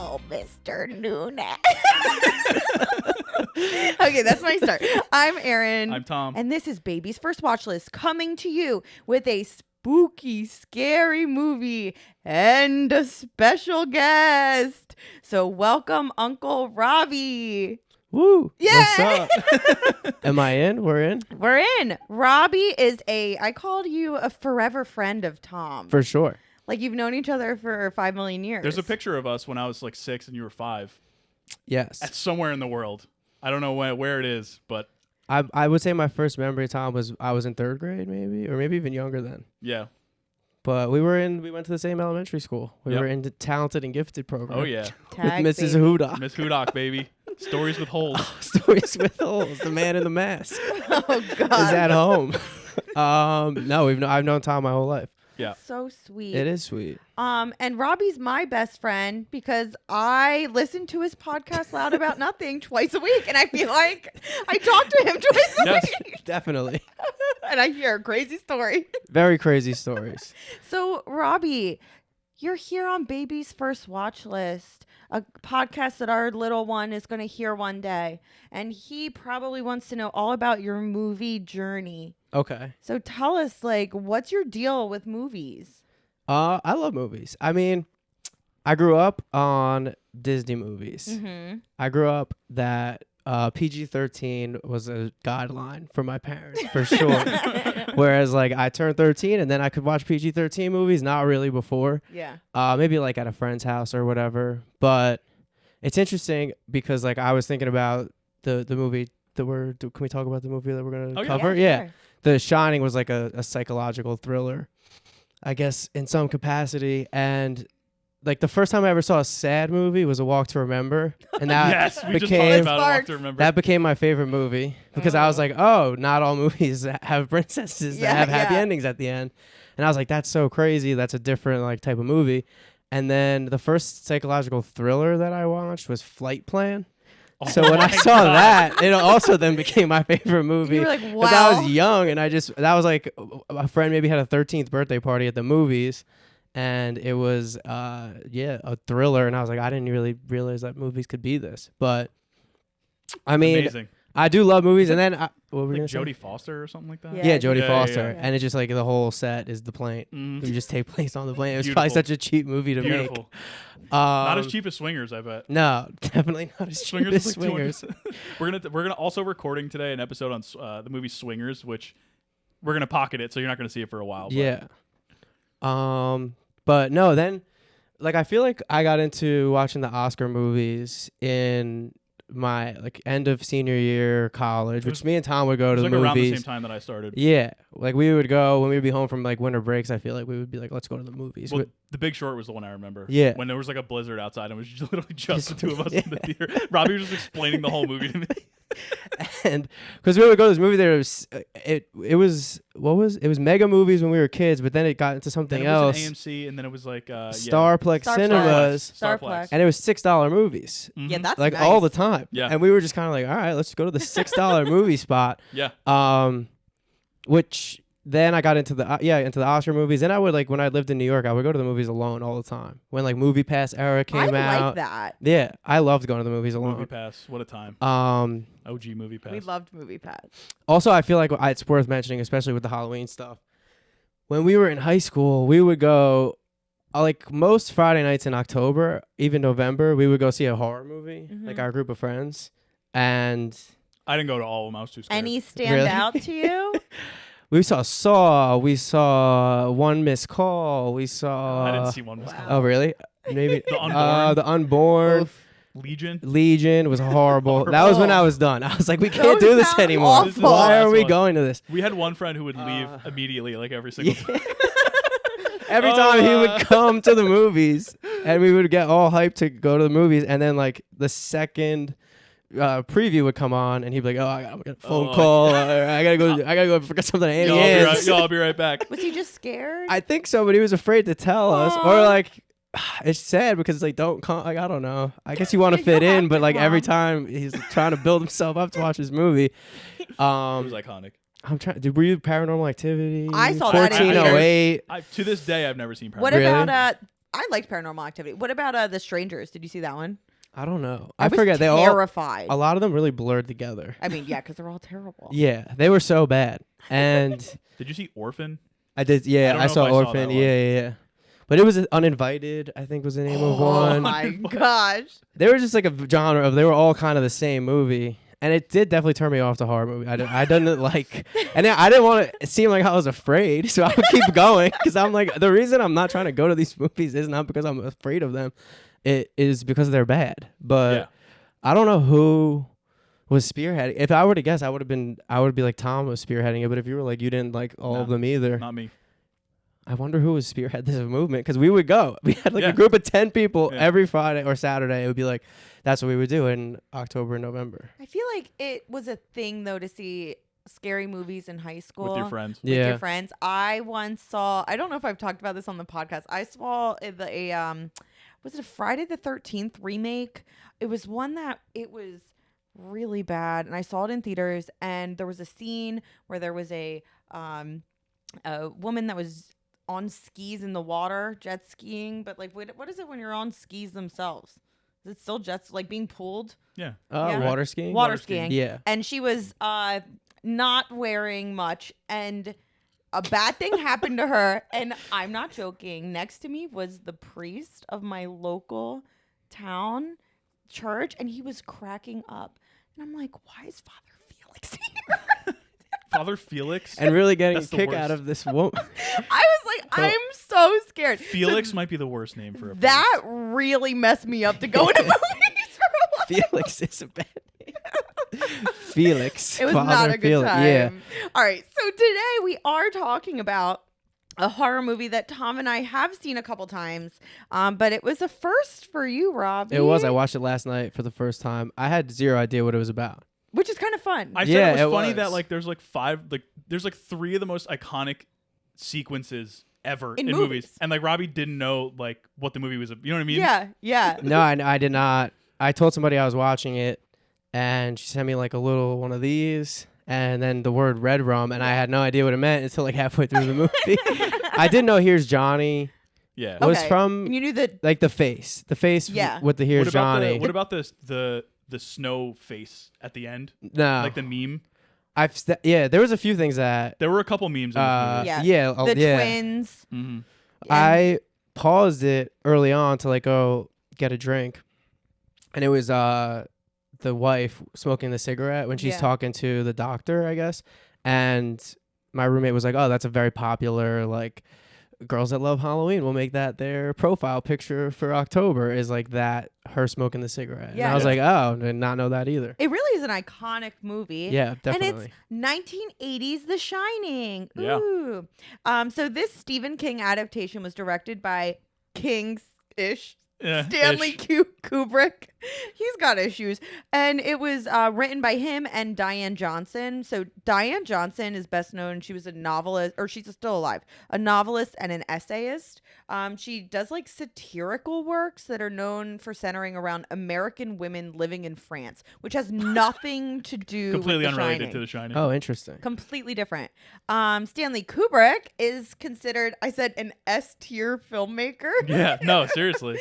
Uncle Mr. Nunez. Okay, that's my start. I'm Erin. I'm Tom. And this is Baby's First Watch List, coming to you with a spooky, scary movie and a special guest. So welcome, Uncle Robbie. Woo! Yeah. What's up? Am I in? We're in? We're in. Robbie is I called you a forever friend of Tom. For sure. Like you've known each other for 5 million years. There's a picture of us when I was like 6 and you were 5. Yes. That's somewhere in the world. I don't know where it is, but I would say my first memory of Tom was I was in 3rd grade maybe, or maybe even younger then. yeah. But we went to the same elementary school. We Yep. were in the talented and gifted program. Oh yeah. Tag With Mrs. baby. Hudak. Miss Hudak, baby. Stories with holes. Stories with holes. The man in the mask Oh God. is at home. No, I've known Tom my whole life. Yeah. So sweet. It is sweet. And Robbie's my best friend because I listen to his podcast Loud About Nothing twice a week, and I feel like I talk to him twice a Yes. week, Definitely. and I hear a crazy story. Very crazy stories. So, Robbie, you're here on Baby's First Watch List, a podcast that our little one is going to hear one day, and he probably wants to know all about your movie journey. Okay. So tell us, like, what's your deal with movies? I love movies. I mean, I grew up on Disney movies. Mm-hmm. I grew up that PG-13 was a guideline for my parents, for sure. Whereas, like, I turned 13 and then I could watch PG-13 movies, not really before. Yeah. Maybe, like, at a friend's house or whatever. But it's interesting because, like, I was thinking about the movie that can we talk about the movie that we're going to cover? Yeah. Sure. The Shining was like a psychological thriller, I guess, in some capacity. And like the first time I ever saw a sad movie was A Walk to Remember. And that Yes, we just talked became about it. I have to remember. that became my favorite movie because I was like, oh, not all movies have princesses that have happy endings at the end. And I was like, that's so crazy. That's a different like type of movie. And then the first psychological thriller that I watched was Flight Plan. Oh So when I my saw God. that, it also then became my favorite movie. You were like, 'Cause wow. I was young, and that was like a friend maybe had a 13th birthday party at the movies, and it was a thriller, and I was like, I didn't really realize that movies could be this, but I mean, Amazing. I do love movies, and then what were we Like gonna say? Jodie Foster or something like that. Yeah. Yeah, Jodie Yeah, Foster, yeah. and it's just like the whole set is the plane. Mhm. You just take place on the plane. It was probably Beautiful. such a cheap movie to Beautiful. make. Not as cheap as Swingers, I bet. No, definitely not as cheap Swingers as is like 200. Swingers. We're gonna also recording today an episode on the movie Swingers, which we're gonna pocket it, so you're not gonna see it for a while. But Yeah. But no, then like I feel like I got into watching the Oscar movies in my like end of senior year college, was- which me and Tom would go it to was the like around the movies. same time that I started. Yeah. Like we would go when we would be home from like winter breaks, I feel like we would be like, let's go to the movies. Well, The Big Short was the one I remember. Yeah. When there was like a blizzard outside and it was just literally just the two of us Yeah. in the theater. Robbie was just explaining the whole movie to me. And because we would go to this movie there, it was mega movies when we were kids, but then it got into something Then it was else. an AMC, and then it was like Starplex Starplex. Cinemas. Starplex. And it was $6 movies. Mhm. Yeah, that's Like nice. all the time. Yeah. And we were just kind of like, all right, let's go to the $6 movie spot. Yeah. Which then I got into the Oscar movies. And I would like when I lived in New York, I would go to the movies alone all the time. When like Movie Pass era came I out. like that. Yeah, I loved going to the movies alone. Movie Pass. What a time. OG Movie Pass. We loved Movie Pass. Also, I feel like it's worth mentioning, especially with the Halloween stuff. When we were in high school, we would go like most Friday nights in October, even November, we would go see a horror movie, Mhm. like our group of friends. And I didn't go to all of them. I was too scared. Any stand Really? out to you? we saw Saw, we saw One Missed Call, we saw. I didn't see one. Wow. Oh, really? Maybe The Unborn. The Unborn. Oof. Legion. Legion was horrible. That was when I was done. I was like, we can't Those do this sound anymore. awful. This is the Why are last we one. going to this? We had one friend who would leave immediately, like every single time. Every time he would come to the movies, and we would get all hyped to go to the movies, and then like the second preview would come on, and he'd be like, "Oh, I got a phone call. I gotta go forget something." At Annie Ann's." I'll be right back. Was he just scared? I think so, but he was afraid to tell us, or like. It's sad because it's like don't come. Like I don't know. I guess you want to You fit have in, but to like every come. time he's trying to build himself up to watch his movie. It was iconic. I'm trying. Were you Paranormal Activity? I saw that in 1408. To this day, I've never seen. What Really? about I liked Paranormal Activity. What about The Strangers? Did you see that one? I don't know. I I was forget. terrified. A lot of them really blurred together. I mean, yeah, because they're all terrible. Yeah, they were so bad. And Did you see Orphan? I did. Yeah, don't I know saw if I saw Orphan. that Yeah. But it was Uninvited, I think was the name of Oh one. my gosh. They were just like a genre of, they were all kind of the same movie. And it did definitely turn me off to horror movie. I didn't like, and I didn't want it seem like I was afraid, so I would keep going because I'm like, the reason I'm not trying to go to these movies is not because I'm afraid of them, it is because they're bad. But Yeah. I don't know who was spearheading. If I were to guess, I would be like Tom was spearheading it. But if you were like you didn't like all of them either, Not me. I wonder who would spearhead this movement because we would go. We had like Yeah. a group of 10 people Yeah. every Friday or Saturday. It would be like, that's what we would do in October and November. I feel like it was a thing though to see scary movies in high school With your friends. with Yeah. your friends. I once saw. I don't know if I've talked about this on the podcast. I saw was it a Friday the 13th remake? It was one that it was really bad, and I saw it in theaters. And there was a scene where there was a woman that was on skis in the water, jet skiing. But like, what is it when you're on skis themselves? Is it still jets like being pulled? Yeah. Yeah. Water skiing? Water Water skiing. skiing. Yeah. And she was not wearing much, and a bad thing happened to her. And I'm not joking. Next to me was the priest of my local town church, and he was cracking up. And I'm like, why is Father Felix here? Father Felix. And really getting a That's the kick worst. out of this woman. I was like, I'm so scared. Felix might be the worst name for a That really messed me up to go into movies for a while. Felix is a bad name. Felix. It was Father not a good Felix. time. Yeah. All right. So today we are talking about a horror movie that Tom and I have seen a couple times. But it was a first for you, Robbie. It was. I watched it last night for the first time. I had zero idea what it was about. Which is kind of fun. I Yeah, said it it was funny was. that like there's like three of the most iconic sequences ever In in movies. movies. And like Robbie didn't know like what the movie was. You know what I mean? Yeah. Yeah. No, I did not. I told somebody I was watching it, and she sent me like a little one of these, and then the word red rum, and I had no idea what it meant until like halfway through the movie. I didn't know Here's Johnny Yeah. was Okay. from And you knew that. like the face Yeah. with the Here's What about Johnny. what about the snow face at the end? No, Like the meme? there was a few things that There were a couple memes in this movie. Yeah. yeah, The yeah. twins. Mm-hmm. and- I paused it early on to like go get a drink, and it was the wife smoking the cigarette when she's Yeah. talking to the doctor, I guess. And my roommate was like, "Oh, that's a very popular like girls that love Halloween will make that their profile picture for October is like that her smoking the cigarette." Yeah. And I was like, "Oh, did not know that either." It really is an iconic movie. Yeah, And definitely. it's 1980s The Shining. Yeah. Ooh. So this Stephen King adaptation was directed by King-ish Yeah, Stanley ish. Kubrick. He's got issues. And it was written by him and Diane Johnson. So Diane Johnson is best known. She was a novelist, or she's still alive, a novelist and an essayist. She does like satirical works that are known for centering around American women living in France, which has nothing to do Completely with The unrelated Shining. to The Shining. Oh, interesting. Completely different. Stanley Kubrick is considered, I said, an S-tier filmmaker. Yeah, no, seriously.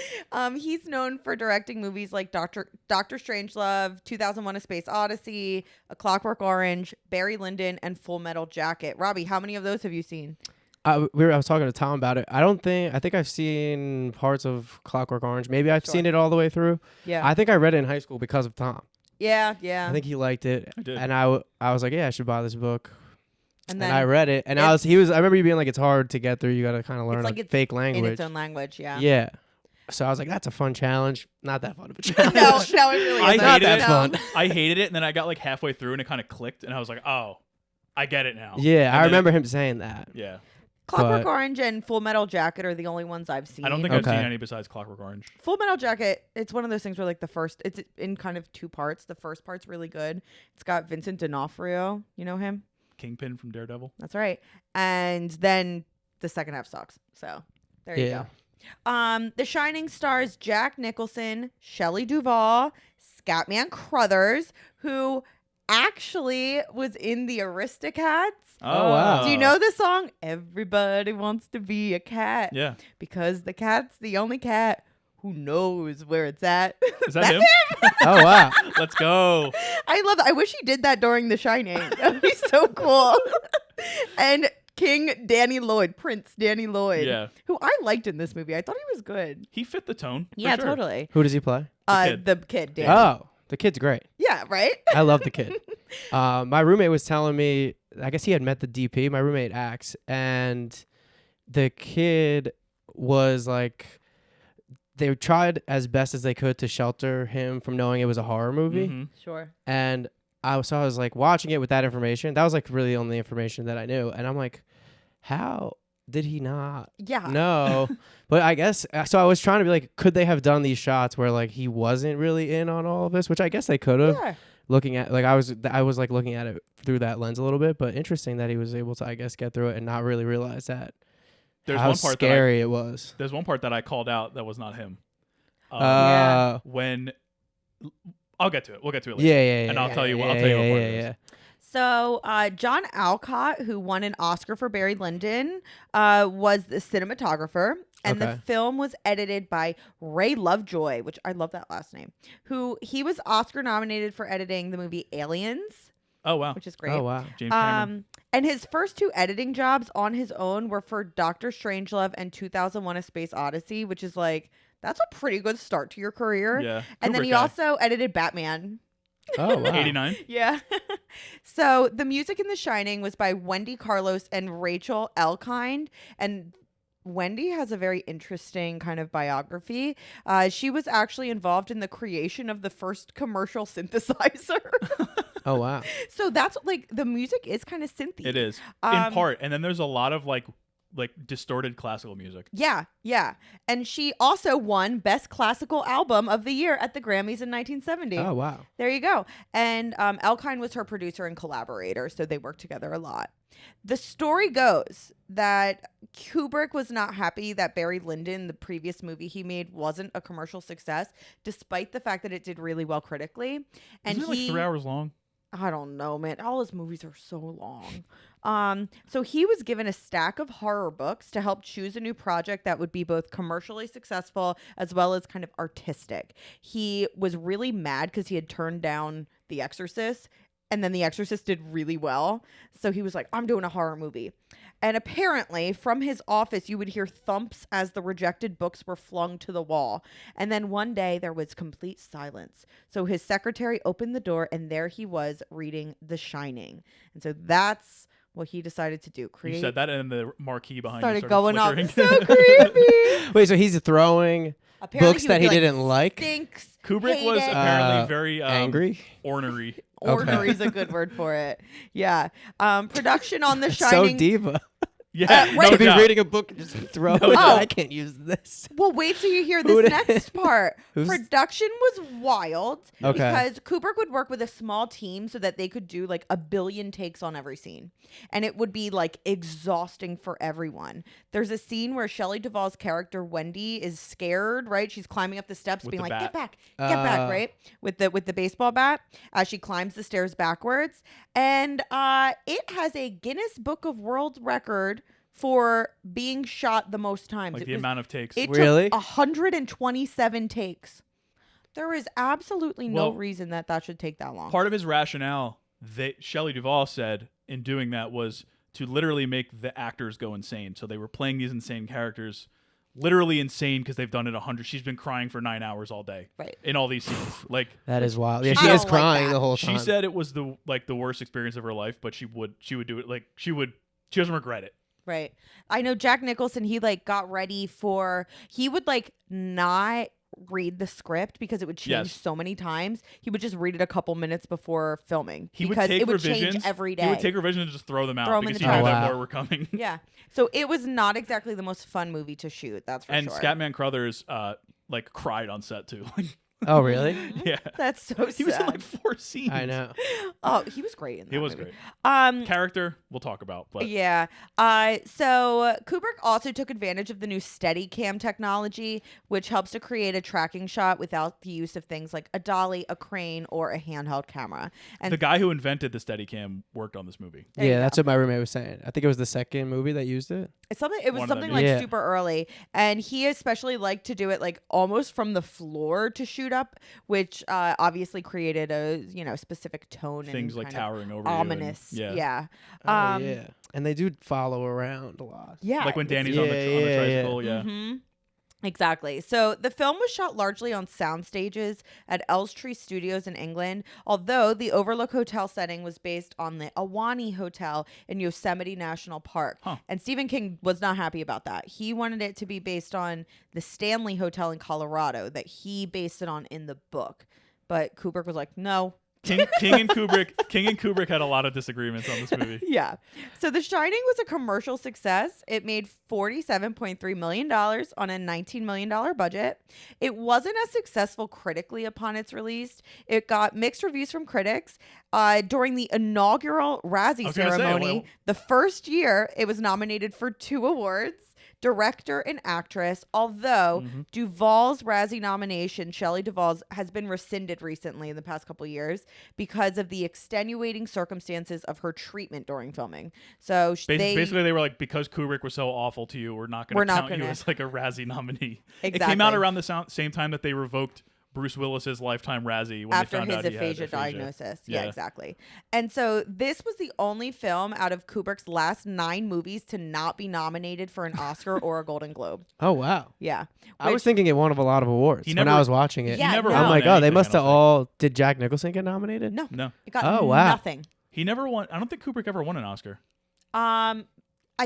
He's known for directing movies like Doctor Strangelove, 2001: A Space Odyssey, A Clockwork Orange, Barry Lyndon, and Full Metal Jacket. Robbie, how many of those have you seen? I was talking to Tom about it. I think I've seen parts of Clockwork Orange. Maybe I've Sure. seen it all the way through. Yeah. I think I read it in high school because of Tom. Yeah. I think he liked it. I did. And I was like, yeah, I should buy this book. And And then I read it. And I remember you being like, it's hard to get through. You got to kind of learn like a it's fake in language. its own language. Yeah. Yeah. So I was like, that's a fun challenge. Not that fun of a challenge. no, it really I isn't. hated that it. fun. I hated it, and then I got like halfway through, and it kind of clicked, and I was like, "Oh, I get it now." Yeah, And I then- remember him saying that. Yeah, Clockwork but- Orange and Full Metal Jacket are the only ones I've seen. I don't think I've Okay. seen any besides Clockwork Orange. Full Metal Jacket, it's one of those things where like it's in kind of two parts. The first part's really good. It's got Vincent D'Onofrio. You know him? Kingpin from Daredevil. That's right. And then the second half sucks. So there you Yeah. go. The Shining stars Jack Nicholson, Shelley Duvall, Scatman Crothers, who actually was in the Aristocats. Oh, wow. Do you know the song? Everybody wants to be a cat. Yeah. Because the cat's the only cat who knows where it's at. Is that That's him? Oh, wow. Let's go. I love that. I wish he did that during The Shining. That would be so cool. And King Danny Lloyd, Prince Danny Lloyd, Yeah. who I liked in this movie. I thought he was good. He fit the tone. for Yeah, sure. totally. Who does he play? kid. The kid, Danny. Oh, the kid's great. Yeah, right? I love the kid. My roommate was telling me, I guess he had met the DP, my roommate Axe, and the kid was like, they tried as best as they could to shelter him from knowing it was a horror movie. Mhm. Sure. And I was like watching it with that information. That was like really the only information that I knew. And I'm like, how did he not Yeah. know? But I guess, so I was trying to be like, could they have done these shots where like he wasn't really in on all of this? Which I guess they could have. Yeah. Looking at, like, I was like looking at it through that lens a little bit, but interesting that he was able to, I guess, get through it and not really realize that There's how one part scary it was. There's one part that I called out that was not him. Yeah. When I'll get to it. We'll get to it later. Yeah. And I'll tell you what. yeah, I'll tell you what yeah, part yeah, it is. yeah. So John Alcott, who won an Oscar for Barry Lyndon, was the cinematographer. And the Okay. film was edited by Ray Lovejoy, which I love that last name, who he was Oscar nominated for editing the movie Aliens, Oh wow. which is great. Oh, wow. James Cameron. And his first two editing jobs on his own were for Doctor Strangelove and 2001: A Space Odyssey, which is like, that's a pretty good start to your career. Yeah. And then Kubrick he guy. also edited Batman. Oh, wow. 89. Yeah. So the music in The Shining was by Wendy Carlos and Rachel Elkind. And Wendy has a very interesting kind of biography. She was actually involved in the creation of the first commercial synthesizer. Oh, wow. So that's like, the music is kind of synthy. It is in part, and then there's a lot of like distorted classical music. Yeah, yeah. And she also won Best Classical Album of the Year at the Grammys in 1970. Oh, wow. There you go. And Elkind was her producer and collaborator, so they worked together a lot. The story goes that Kubrick was not happy that Barry Lyndon, the previous movie he made, wasn't a commercial success, despite the fact that it did really well critically. And Isn't it like 3 hours long? I don't know, man. All his movies are so long. So he was given a stack of horror books to help choose a new project that would be both commercially successful as well as kind of artistic. He was really mad because he had turned down The Exorcist, and then The Exorcist did really well. So he was like, I'm doing a horror movie. And apparently, from his office, you would hear thumps as the rejected books were flung to the wall. And then one day, there was complete silence. So his secretary opened the door, and there he was reading The Shining. And so that's what he decided to do. You said that, and the marquee behind Started you going up. flickering. So creepy. Wait, so he's throwing Apparently, books would that be he didn't like? Stinks. Kubrick hate was it. apparently very angry? ornery. Ornery is a good word for it. Yeah. Production on The It's so Shining. diva. Yeah, right. no To be doubt. reading a book and just throw it. doubt. I can't use this. Well, wait till you hear Who this would- next part. Who's- Production was wild Okay. because Kubrick would work with a small team so that they could do like 1 billion takes on every scene. And it would be like exhausting for everyone. There's a scene where Shelley Duvall's character Wendy is scared, right? She's climbing up the steps With being the like, bat. get back, right? With the baseball bat as she climbs the stairs backwards. And it has a Guinness Book of World Record for being shot the most times. Like It the was- amount of takes. it Really? took 127 takes. There is absolutely no Well, reason that should take that long. Part of his rationale, Shelley Duvall said in doing that, was to literally make the actors go insane. So they were playing these insane characters, literally insane because they've done it 100. She's been crying for 9 hours all day Right. in all these scenes. Like That is wild. Yeah, I she is don't like crying that. the whole time. she said, it was the worst experience of her life, but she would do it. Like she doesn't regret it. Right. I know Jack Nicholson, he like got ready he would like not read the script because it would change Yes. so many times. He would just read it a couple minutes before filming He would because take it would revisions change every day. He would take revisions and just throw them out Throw 'em in because the he knew trash. that Oh, wow. more were coming. Yeah. So it was not exactly the most fun movie to shoot. That's for And sure. Scatman Crothers like cried on set too. Oh, really? Yeah. That's so sad. He was in like 4 scenes. I know. Oh, he was great in that He was movie. great. Character, we'll talk about. But Yeah. So Kubrick also took advantage of the new Steadicam technology, which helps to create a tracking shot without the use of things like a dolly, a crane, or a handheld camera. And the guy who invented the Steadicam worked on this movie. There you Yeah, go. that's what my roommate was saying. I think it was the second movie that used it. it was One of something them, like yeah. super early, and he especially liked to do it like almost from the floor to shoot up, which obviously created a specific tone Things and like kind of towering over ominous. you. And, Yeah. Oh, yeah. And they do follow around a lot. Yeah. Like when it's- Danny's on the Yeah. tricycle. Yeah. Mhm. Exactly. So the film was shot largely on sound stages at Elstree Studios in England, although the Overlook Hotel setting was based on the Ahwahnee Hotel in Yosemite National Park. Huh. And Stephen King was not happy about that. He wanted it to be based on the Stanley Hotel in Colorado that he based it on in the book. But Kubrick was like, no. King and Kubrick had a lot of disagreements on this movie. Yeah. So The Shining was a commercial success. It made $47.3 million on a $19 million budget. It wasn't as successful critically upon its release. It got mixed reviews from critics. During the inaugural Razzie ceremony, the first year, it was nominated for 2 awards. Director and actress, although Duvall's Razzie nomination, Shelley Duvall's, has been rescinded recently in the past couple of years because of the extenuating circumstances of her treatment during filming. So Basically, they were like, because Kubrick was so awful to you, we're not going to count you as like a Razzie nominee. It came out around the same time that they revoked Bruce Willis's lifetime Razzie when after they found his out he had aphasia aphasia diagnosis. Yeah, exactly. And so this was the only film out of Kubrick's last 9 movies to not be nominated for an Oscar or a Golden Globe. Oh, wow. Yeah. I was thinking it won a lot of awards when I was watching it. Yeah, He never no. won I'm like, oh, they anything, must I have don't all. Did Jack Nicholson get nominated? No. No. It got Oh, wow. nothing. He never won. I don't think Kubrick ever won an Oscar. I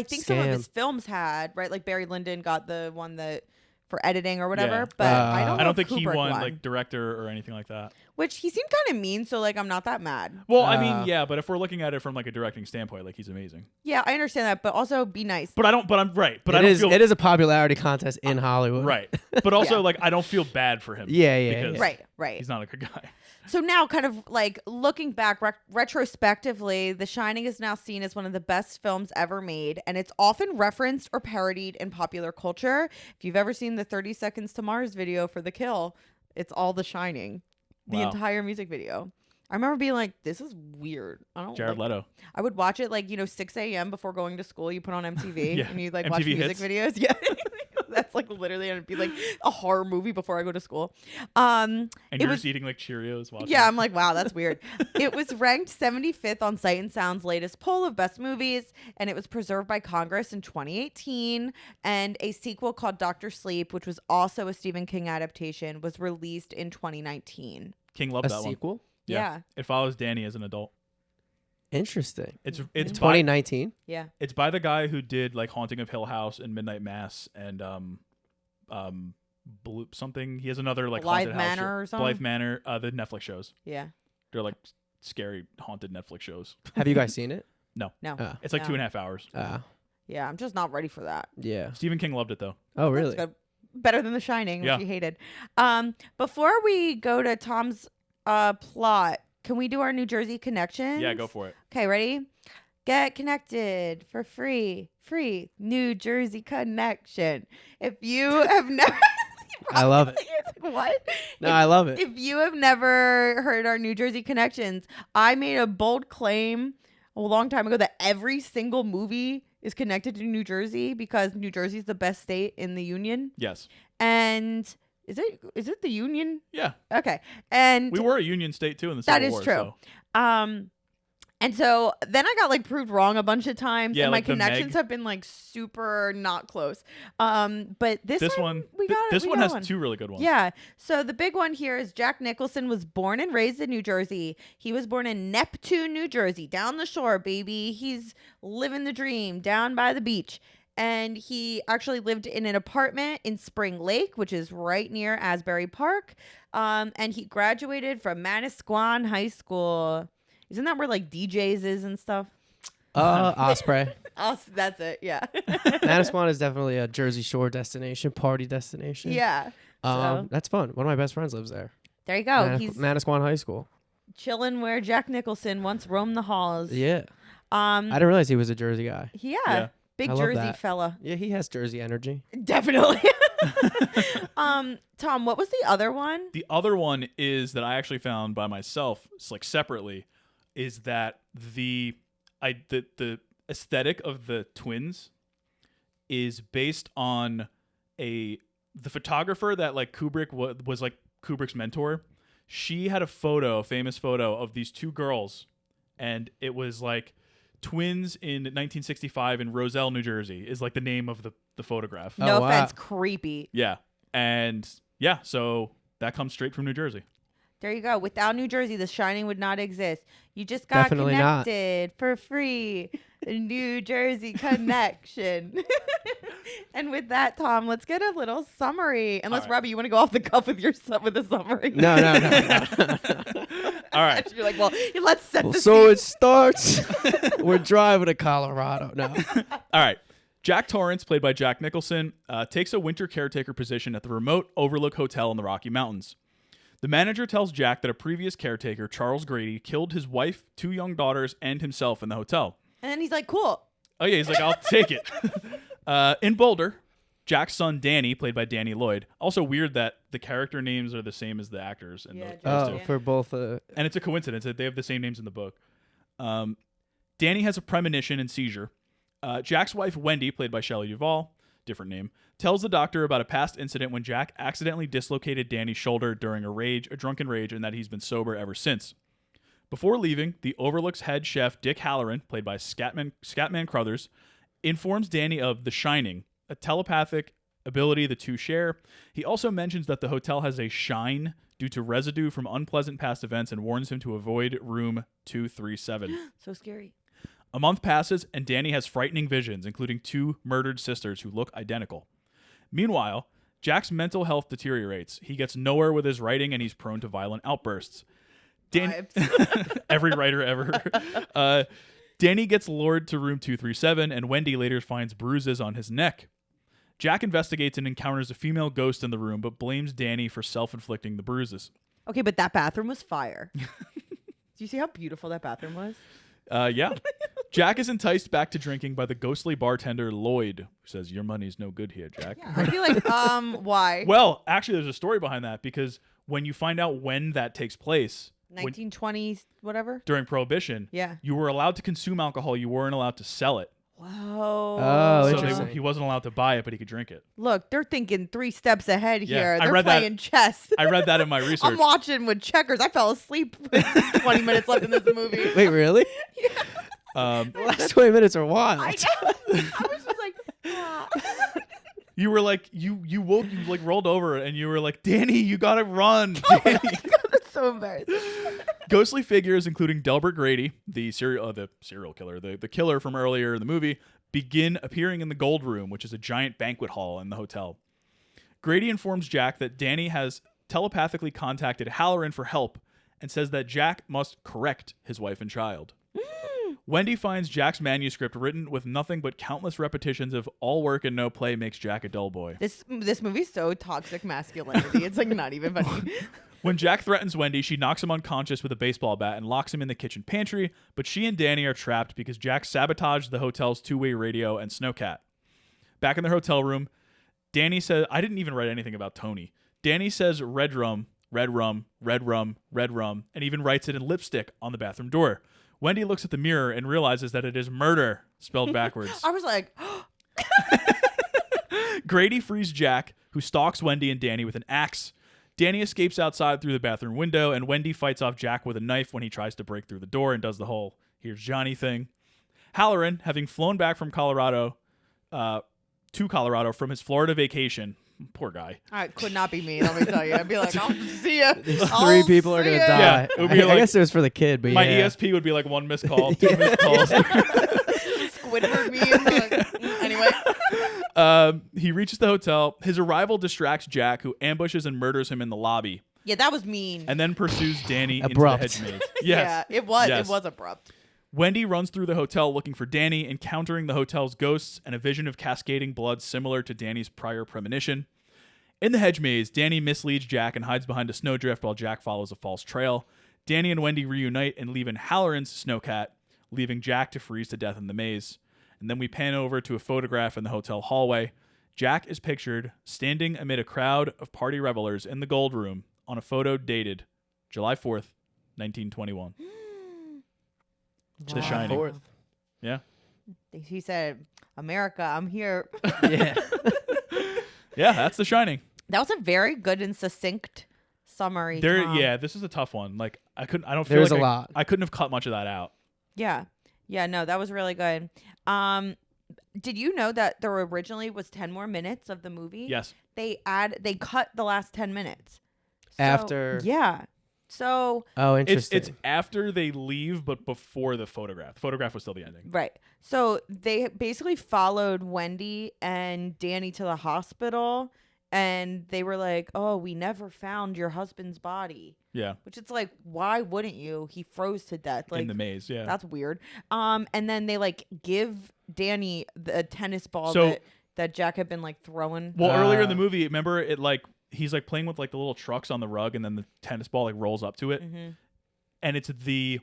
think some of his Scam. films had, right? Like Barry Lyndon got the one that for editing or whatever, Yeah. but I don't know I don't if think he Kubrick won like director or anything like that. which he seemed kind of mean, so like I'm not that mad. Well, I mean, yeah, but if we're looking at it from like a directing standpoint, like he's amazing. Yeah, I understand that, but also be nice. But I'm right. But It I don't is. feel It is a popularity contest in Hollywood. right. But also Yeah. like I don't feel bad for him. Yeah. because Right. He's not a good guy. So now, kind of like looking back retrospectively, The Shining is now seen as one of the best films ever made, and it's often referenced or parodied in popular culture. If you've ever seen the 30 Seconds to Mars video for The Kill, it's all The Shining, the Wow. entire music video. I remember being like, this is weird. I don't Jared like Leto. I would watch it like, 6 a.m. before going to school. You put on MTV Yeah. and you like watch MTV music hits. videos. Yeah. That's like literally, and it'd be like a horror movie before I go to school. And it you're was- just eating like Cheerios watching. Yeah, I'm like, wow, that's weird. It was ranked 75th on Sight and Sound's latest poll of best movies, and it was preserved by Congress in 2018. And a sequel called Dr. Sleep, which was also a Stephen King adaptation, was released in 2019. King loved A that one. sequel. Yeah. It follows Danny as an adult. Interesting. It's In it's by 2019. Yeah. it's by the guy who did like Haunting of Hill House and Midnight Mass and Bloop something. He has another like Blythe haunted Manor house or show. something? Blythe Manor, the Netflix shows. Yeah. They're like scary haunted Netflix shows. Have you guys seen it? No. It's like No. 2.5 hours. Yeah, I'm just not ready for that. Yeah. Stephen King loved it though. Oh, really? That's good. Better than The Shining, which Yeah. you hated. Before we go to Tom's plot, can we do our New Jersey connections? Yeah, go for it. Okay, ready? Get connected for free. Free New Jersey connection. If you have never I love it. It's like, what? No, I love it. If you have never heard our New Jersey connections, I made a bold claim a long time ago that every single movie is connected to New Jersey because New Jersey is the best state in the union. Yes. And is it the union? Yeah. Okay. And We were a Union state too in the that Civil is War. true. So. And so then I got like proved wrong a bunch of times, Yeah, and my like the connections Meg. have been like super not close. But this one we got This we one got has 2 really good ones. Yeah. So the big one here is Jack Nicholson was born and raised in New Jersey. He was born in Neptune, New Jersey, down the shore, baby. He's living the dream down by the beach. And he actually lived in an apartment in Spring Lake, which is right near Asbury Park. And he graduated from Manasquan High School. Isn't that where like DJs is and stuff? Osprey. That's it. Yeah. Manasquan is definitely a Jersey Shore destination, party destination. Yeah. So. That's fun. One of my best friends lives there. There you go. He's Manasquan High School. chilling where Jack Nicholson once roamed the halls. Yeah. I Um. didn't realize he was a Jersey guy. Yeah. Big I love Jersey that. fella. Yeah, he has Jersey energy. Definitely. Tom, what was the other one? The other one is that I actually found by myself, like separately, is that the aesthetic of the twins is based on the photographer that like Kubrick was like Kubrick's mentor. She had a famous photo of these two girls, and it was like twins in 1965 in Roselle, New Jersey is like the name of the photograph. Oh, No wow. offense, creepy. Yeah. And yeah, so that comes straight from New Jersey. There you go. Without New Jersey, The Shining would not exist. You just got Definitely not. connected for free. The New Jersey connection. And with that, Tom, let's get a little summary. Unless, All right. Robbie, you want to go off the cuff with the summary. No. All right. You're like, well, let's set Well, the so scene. it starts. We're driving to Colorado. No. All right. Jack Torrance, played by Jack Nicholson, takes a winter caretaker position at the remote Overlook Hotel in the Rocky Mountains. The manager tells Jack that a previous caretaker, Charles Grady, killed his wife, 2 young daughters, and himself in the hotel. And then he's like, cool. Oh, yeah, he's like, I'll take it. In Boulder, Jack's son, Danny, played by Danny Lloyd. Also weird that the character names are the same as the actors. In Yeah, those Jack- two. Oh, for both. And it's a coincidence that they have the same names in the book. Danny has a premonition and seizure. Jack's wife, Wendy, played by Shelley Duvall, different name, tells the doctor about a past incident when Jack accidentally dislocated Danny's shoulder during a drunken rage, and that he's been sober ever since. Before leaving, the Overlook's head chef, Dick Halloran, played by Scatman Crothers, informs Danny of The Shining, a telepathic ability the two share. He also mentions that the hotel has a shine due to residue from unpleasant past events and warns him to avoid room 237. So scary. A month passes, and Danny has frightening visions, including 2 murdered sisters who look identical. Meanwhile, Jack's mental health deteriorates. He gets nowhere with his writing, and he's prone to violent outbursts. Vibes. Every writer ever. Danny gets lured to room 237, and Wendy later finds bruises on his neck. Jack investigates and encounters a female ghost in the room, but blames Danny for self-inflicting the bruises. Okay, but that bathroom was fire. Do you see how beautiful that bathroom was? Yeah. Jack is enticed back to drinking by the ghostly bartender Lloyd, who says, "Your money's no good here, Jack." Yeah, I'd be like, why? Well, actually, there's a story behind that, because when you find out when that takes place, 1920s, whatever? during Prohibition, Yeah. you were allowed to consume alcohol. You weren't allowed to sell it. Whoa. Oh, So interesting. he wasn't allowed to buy it, but he could drink it. Look, they're thinking 3 steps ahead Yeah, here. I They're read that- playing chess. I read that in my research. I'm watching with checkers. I fell asleep with 20 minutes left in this movie. Wait, really? Um, The last 20 minutes are wild. I know. I was just like, ah. you were like, you woke, you like rolled over, and you were like, "Danny, you gotta run." Danny. That's so embarrassing. Ghostly figures, including Delbert Grady, the serial killer, the killer from earlier in the movie, begin appearing in the Gold Room, which is a giant banquet hall in the hotel. Grady informs Jack that Danny has telepathically contacted Halloran for help and says that Jack must correct his wife and child. Wendy finds Jack's manuscript written with nothing but countless repetitions of "all work and no play makes Jack a dull boy." This movie's so toxic masculinity. It's like not even funny. When Jack threatens Wendy, she knocks him unconscious with a baseball bat and locks him in the kitchen pantry, but she and Danny are trapped because Jack sabotaged the hotel's 2-way radio and Snowcat. Back in their hotel room, Danny says, I didn't even write anything about Tony. Danny says red rum, red rum, red rum, red rum, and even writes it in lipstick on the bathroom door. Wendy looks at the mirror and realizes that it is murder, spelled backwards. I was like, Grady frees Jack, who stalks Wendy and Danny with an axe. Danny escapes outside through the bathroom window, and Wendy fights off Jack with a knife when he tries to break through the door and does the whole "here's Johnny" thing. Halloran, having flown back from Colorado to Colorado from his Florida vacation, poor guy. it could not be me. Let me tell you. I'd be like, I'll see ya. These I'll 3 people are see going to ya. die. Yeah, it would be I like- guess it was for the kid, but My yeah. ESP would be like 1 missed call, 2 missed calls. Squidward me. And anyway. He reaches the hotel. His arrival distracts Jack, who ambushes and murders him in the lobby, Yeah, that was mean. and then pursues Danny Abrupt. into the hedge maze. Yes. Yeah, it was. Yes. It was abrupt. Wendy runs through the hotel looking for Danny, encountering the hotel's ghosts and a vision of cascading blood similar to Danny's prior premonition. In the hedge maze, Danny misleads Jack and hides behind a snowdrift while Jack follows a false trail. Danny and Wendy reunite and leave in Halloran's snowcat, leaving Jack to freeze to death in the maze. And then we pan over to a photograph in the hotel hallway. Jack is pictured standing amid a crowd of party revelers in the gold room on a photo dated July 4th, 1921. The Shining. 4th. Yeah. He said, America, I'm here. Yeah. Yeah, that's The Shining. That was a very good and succinct summary. Tom. Yeah, this is a tough one. Like I don't feel There's like a lot. I couldn't have cut much of that out. Yeah. Yeah, no, that was really good. Did you know that there originally was 10 more minutes of the movie? Yes. They cut the last 10 minutes. So, After. Yeah. So, Oh, interesting. It's after they leave, but before the photograph. The photograph was still the ending. right. So they basically followed Wendy and Danny to the hospital, and they were like, "Oh, we never found your husband's body." Yeah. Which it's like, why wouldn't you? He froze to death. Like In the maze. Yeah. that's weird. And then they like give Danny the tennis ball So- that Jack had been like throwing. Well, earlier in the movie, remember it like he's like playing with like the little trucks on the rug, and then the tennis ball like rolls up to it, and it's the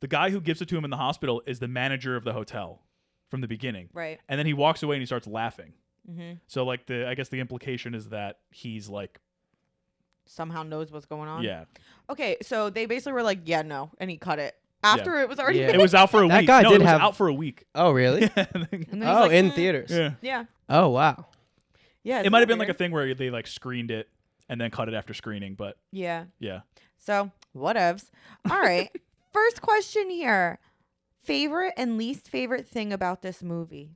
guy who gives it to him in the hospital is the manager of the hotel from the beginning, Right. and then he walks away and he starts laughing. Mm-hmm. So like I guess the implication is that he's like Somehow knows what's going on. yeah, Okay, so they basically were like, yeah, no, and he cut it after it was already. Yeah. it was out for a That week. guy No, did it was have- out for a week. Oh, really? And then he's Oh, like, in "Mm, theaters. Yeah, Yeah. Oh, wow. Yeah. it might have been like a thing where they like screened it and then cut it after screening, but Yeah. yeah. So whatevs. All right. First question here. Favorite and least favorite thing about this movie?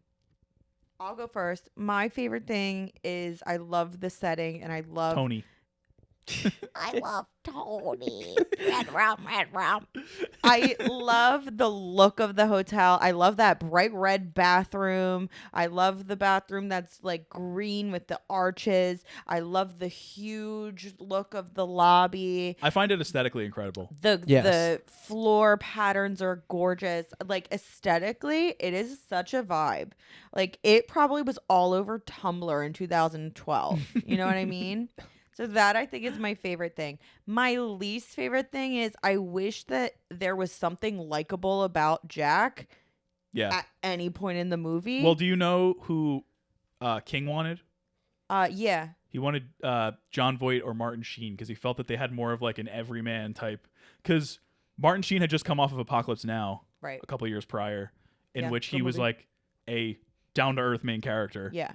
I'll go first. My favorite thing is I love the setting and I love Tony. I love Tony. Red rum, red rum. I love the look of the hotel. I love that bright red bathroom. I love the bathroom that's like green with the arches. I love the huge look of the lobby. I find it aesthetically incredible. Yes. The floor patterns are gorgeous. Like aesthetically, it is such a vibe. Like it probably was all over Tumblr in 2012. You know what I mean? So that I think is my favorite thing. My least favorite thing is I wish that there was something likable about Jack Yeah. at any point in the movie. Well, do you know who King wanted? Yeah. He wanted John Voight or Martin Sheen because he felt that they had more of like an everyman type. Because Martin Sheen had just come off of Apocalypse Now Right. a couple years prior, in Yeah, which good he was movie. like a down to earth main character. Yeah.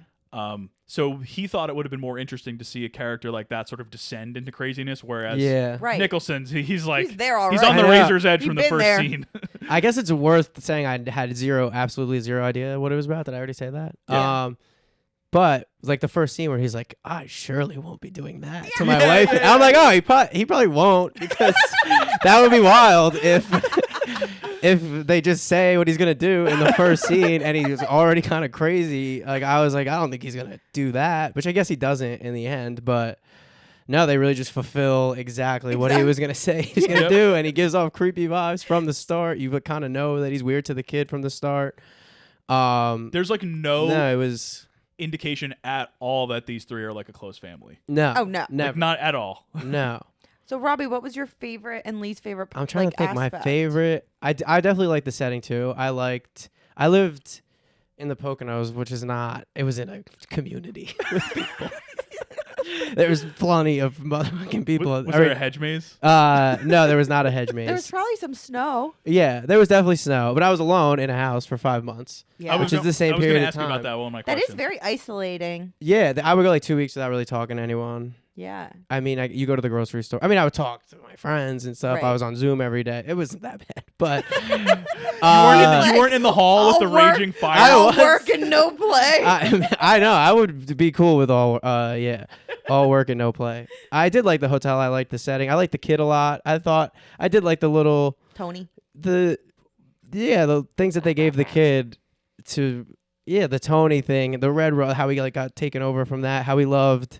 So he thought it would have been more interesting to see a character like that sort of descend into craziness, whereas Yeah. Right. Nicholson's he's like He's there he's already. on the I know. razor's edge He'd from the been first there. scene. I guess it's worth saying I had absolutely zero idea what it was about. Did I already say that? Yeah. But like the first scene where he's like, I surely won't be doing that to my Yeah, wife. yeah, I'm like, oh, he probably won't because that would be wild if they just say what he's gonna do in the first scene and he's already kind of crazy. Like I was like, I don't think he's gonna do that, which I guess he doesn't in the end, but. No, they really just fulfill exactly what he was going to say he's going to Yep. do. And he gives off creepy vibes from the start. You would kind of know that he's weird to the kid from the start. There's like no it was... indication at all that these three are like a close family. No. Oh, no. Never. Like not at all. No. So Robbie, what was your favorite and least favorite? I'm trying to think aspect? my favorite. I definitely like the setting too. I lived in the Poconos, which is not, it was in a community with people. There was plenty of motherfucking people. Was there a hedge maze? No, there was not a hedge There was maze. probably some snow. Yeah, there was definitely snow, but I was alone in a house for 5 months. Yeah. Which is the same I was period gonna of ask you about time. that one of my That questions. is very isolating. Yeah, I would go like 2 weeks without really talking to anyone. Yeah. I mean, you go to the grocery store. I mean, I would talk to my friends and stuff. Right. I was on Zoom every day. It wasn't that bad, but You weren't in the hall with I'll the work- raging fire. I All was. work and no play. I know. I would be cool with all work and no play. I did like the hotel. I liked the setting. I liked the kid a lot. I did like the little Tony. the things that they gave the kid to the Tony thing, the red road, how he like got taken over from that, how he loved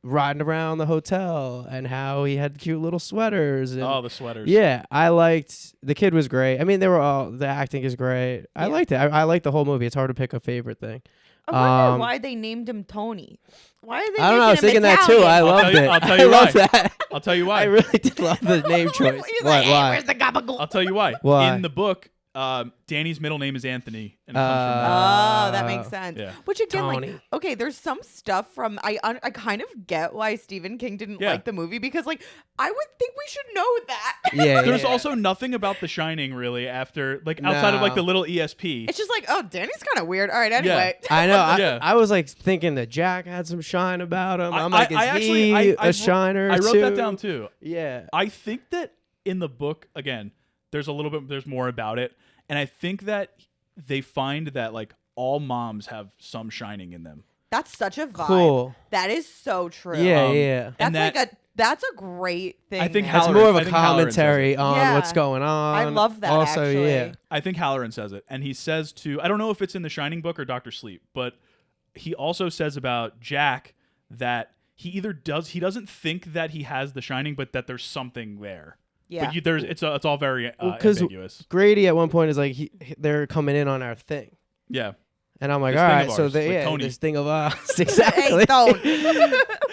riding around the hotel and how he had cute little sweaters and Oh, the sweaters. yeah, I liked the kid was great. I mean, the acting is great. I Yeah. liked it. I liked the whole movie. It's hard to pick a favorite thing. I wonder Um, why they named him Tony. Why are they I don't know. I was making thinking him that too. Italian? I I'll loved tell you- it. I'll tell I you love why. that. I'll tell you why. I really did love the name choice. He's Why? like, hey, Why? where's the gabagool? I'll tell you why. Why? In the book, Danny's middle name is Anthony, and it comes from that. Oh, that makes sense. Yeah. Which again, Tony. like, okay, there's some stuff from I kind of get why Stephen King didn't Yeah. like the movie because like I would think we should know that. Yeah. There's yeah. also nothing about The Shining really after, like, outside of like No. the little ESP. It's just like, oh, Danny's kind of weird. All right, anyway. I know. Yeah. I was like thinking that Jack had some shine about him. I'm like, is actually- he I a shiner? I wrote too? that down too. Yeah. I think that in the book, again, there's more about it, and I think that they find that like all moms have some Shining in them. That's such a vibe. Cool. That is so true. Yeah, Um, yeah. and That's a great thing. I think man. That's Halloran- more of I a think Halloran says commentary on Yeah. what's going on. I love that. Also, actually. yeah. I think Halloran says it, and he says I don't know if it's in the Shining book or Doctor Sleep, but he also says about Jack that he doesn't think that he has the Shining, but that there's something there. Yeah. But it's all very 'cause ambiguous. Grady at one point is like, they're coming in on our thing. Yeah. And I'm like, This all thing right, of so ours, like Tony. this thing of us. Hey, Exactly. don't.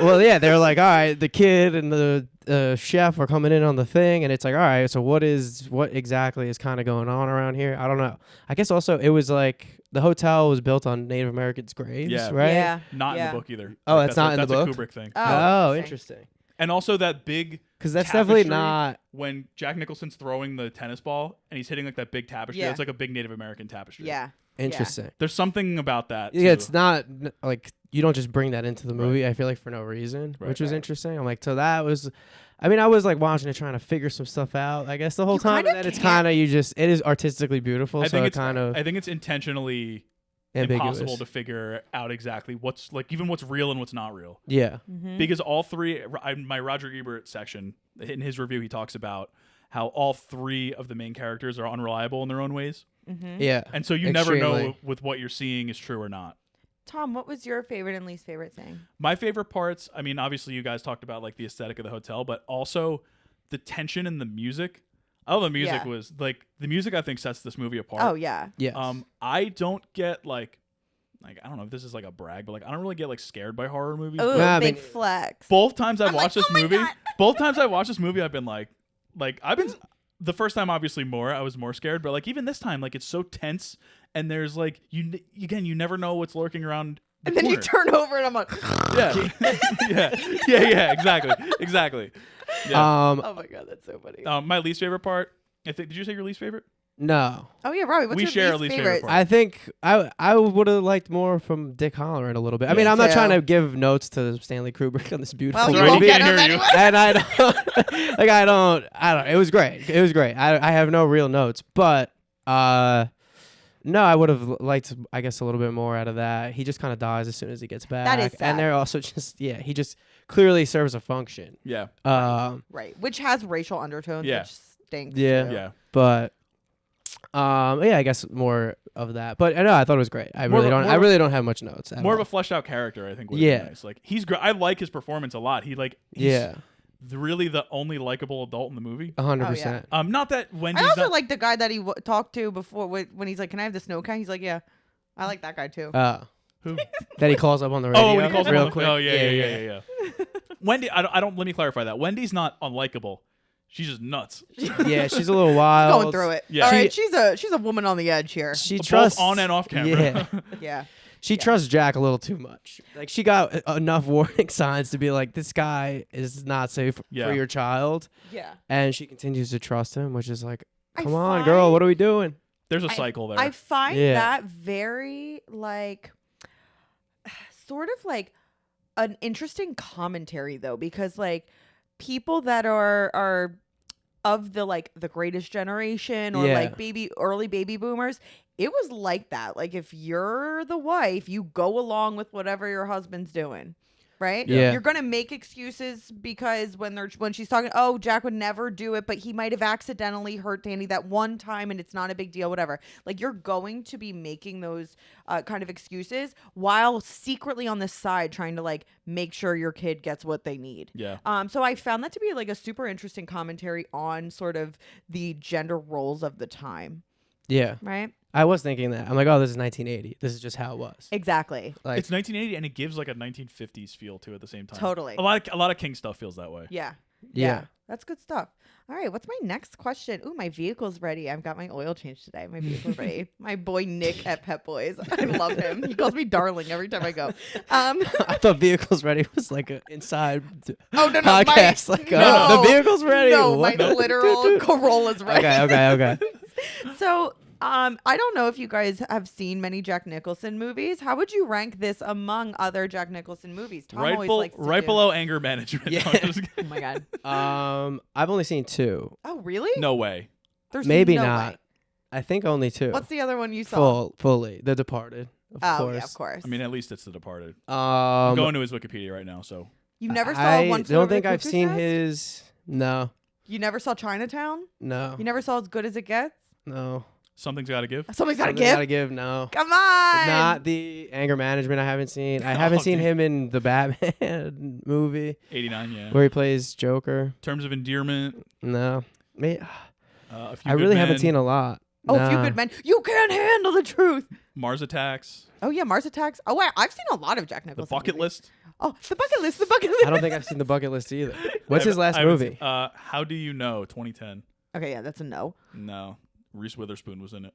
Well, yeah, they're like, all right, the kid and the chef are coming in on the thing, and it's like, all right, so what exactly is kind of going on around here? I don't know. I guess also it was like the hotel was built on Native Americans' graves, Yeah. right? Yeah. Not in Yeah. the book either. Oh, Like, that's not in the That's book? a Kubrick thing. Oh, interesting. interesting. And also that big Because that's definitely tapestry, not. when Jack Nicholson's throwing the tennis ball and he's hitting like that big tapestry. Yeah. It's like a big Native American tapestry. Yeah. Interesting. There's something about that. Yeah, too. it's not like you don't just bring that into the movie. I feel like for no reason, Right. which was Right. interesting. I'm like, so that was. I mean, I was like watching it, trying to figure some stuff out. I guess the whole You time, kinda and then it's can't- kind of it is artistically beautiful, I so think it it's kind of I think it's intentionally ambiguous. impossible to figure out exactly what's like even what's real and what's not real. Yeah, Mm-hmm. Because all three, my Roger Ebert section in his review, he talks about how all three of the main characters are unreliable in their own ways, Mm-hmm. yeah. and so you never know Extremely. with what you're seeing is true or not. Tom, what was your favorite and least favorite thing? My favorite parts, I mean, obviously you guys talked about like the aesthetic of the hotel, but also the tension in the music. Oh, the music Yeah. was like the music. I think sets this movie apart. Oh yeah. Yes. I don't get like I don't know if this is like a brag, but like I don't really get like scared by horror movies. Oh, but Yeah, I big mean- flex. both times I've I'm like, watched this "Oh my movie, God." both times I've watched this movie, I've been like I've been the first time obviously I was more scared, but like even this time, like it's so tense, and there's like you never know what's lurking around. The And then you corner. turn over and I'm like, yeah, exactly. Yeah. oh my god, that's so funny. My least favorite part. I think. Did you say your least favorite? no, Oh yeah, Robbie, what's we your share a least least favorite? favorite part. I think I would have liked more from Dick Halloran a little bit. I mean, Yeah. I'm not Too. trying to give notes to Stanley Kubrick on this beautiful Well, you Sorry, won't movie. get can't them hear you. anyway. And I don't like I don't. It was great. I have no real notes, but no, I would have liked, I guess, a little bit more out of that. He just kind of dies as soon as he gets back. That is sad. And they're also just he just clearly serves a function. Yeah. Right, which has racial undertones, Yeah. which stinks. Yeah. too. Yeah. But yeah, I guess more of that. But I thought it was great. I More really of a- don't. more I of a- really don't have much notes. At More of all. a fleshed out character, I think. Would Yeah. be nice. Like he's great. I like his performance a lot. He's yeah, really the only likable adult in the movie. 100%. Not that Wendy's I also not, like the guy that he talked to before when he's like, "Can I have the snow cat?" He's like, "Yeah, I like that guy too." who? That he calls up on the radio. Oh, when he calls him real on the- quick. Oh yeah. Wendy, I don't. Let me clarify that. Wendy's not unlikable. She's just nuts. Yeah, she's a little wild. Going through it. Yeah. All right, she's a woman on the edge here. She Both trusts on and off camera. Yeah, Yeah. she trusts Jack a little too much. Like she got enough warning signs to be like, this guy is not safe Yeah. for your child, Yeah. and she continues to trust him, which is like, I come on, girl, find- what are we doing? There's a cycle there. I find Yeah. that very like sort of like an interesting commentary though, because like people that are of the like the greatest generation or Yeah. like early baby boomers, it was like that. Like if you're the wife, you go along with whatever your husband's doing. Right? Yeah. You're gonna make excuses because when she's talking, oh, Jack would never do it, but he might have accidentally hurt Danny that one time and it's not a big deal, whatever. Like you're going to be making those kind of excuses while secretly on the side trying to like make sure your kid gets what they need. yeah. So I found that to be like a super interesting commentary on sort of the gender roles of the time. Yeah, Right? I was thinking that. I'm like, oh, this is 1980. This is just how it was. Exactly. Like, It's 1980 and it gives like a 1950s feel to it at the same time. Totally. A lot of King stuff feels that way. Yeah. Yeah. That's good stuff. All right. What's my next question? Ooh, my vehicle's ready. I've got my oil change today. My vehicle's ready. My boy Nick at Pet Boys. I love him. He calls me darling every time I go. I thought Vehicles Ready was like an inside Oh, no. podcast. no. The Vehicle's Ready. No, What? my literal Corolla's ready. Okay. So, I don't know if you guys have seen many Jack Nicholson movies. How would you rank this among other Jack Nicholson movies? Tom always likes to do- below Anger Management. Yeah. No, I'm just Oh my god. I've only seen 2. Oh really? no way. There's Maybe no not. way. I think only 2. What's the other one you saw? Fully. The Departed. Of Oh course. yeah, of course. I mean, at least it's The Departed. I'm Um, going to his Wikipedia right now, so. You never saw I One Flew don't Over the think I've Cuckoo's seen Nest? his. No. You never saw Chinatown? No. You never saw As Good as It Gets? No. Something's got to give. Something's gotta Something give. Gotta give. No. Come on. Not the Anger Management. I haven't seen. I haven't seen dude. him in the Batman movie 89, yeah. where he plays Joker. Terms of Endearment. No. A Few I Good really haven't Men, seen a lot. Oh, A Few Nah. Good Men. You can't handle the truth. Mars Attacks. Oh yeah, Mars Attacks. Oh wait, I've seen a lot of Jack The Nicholson. Bucket movies. List. Oh, the bucket list. The bucket list. I don't think I've seen the Bucket List either. What's I his last haven't movie? seen- How Do You Know? 2010. Okay, yeah, that's a no. No. Reese Witherspoon was in it.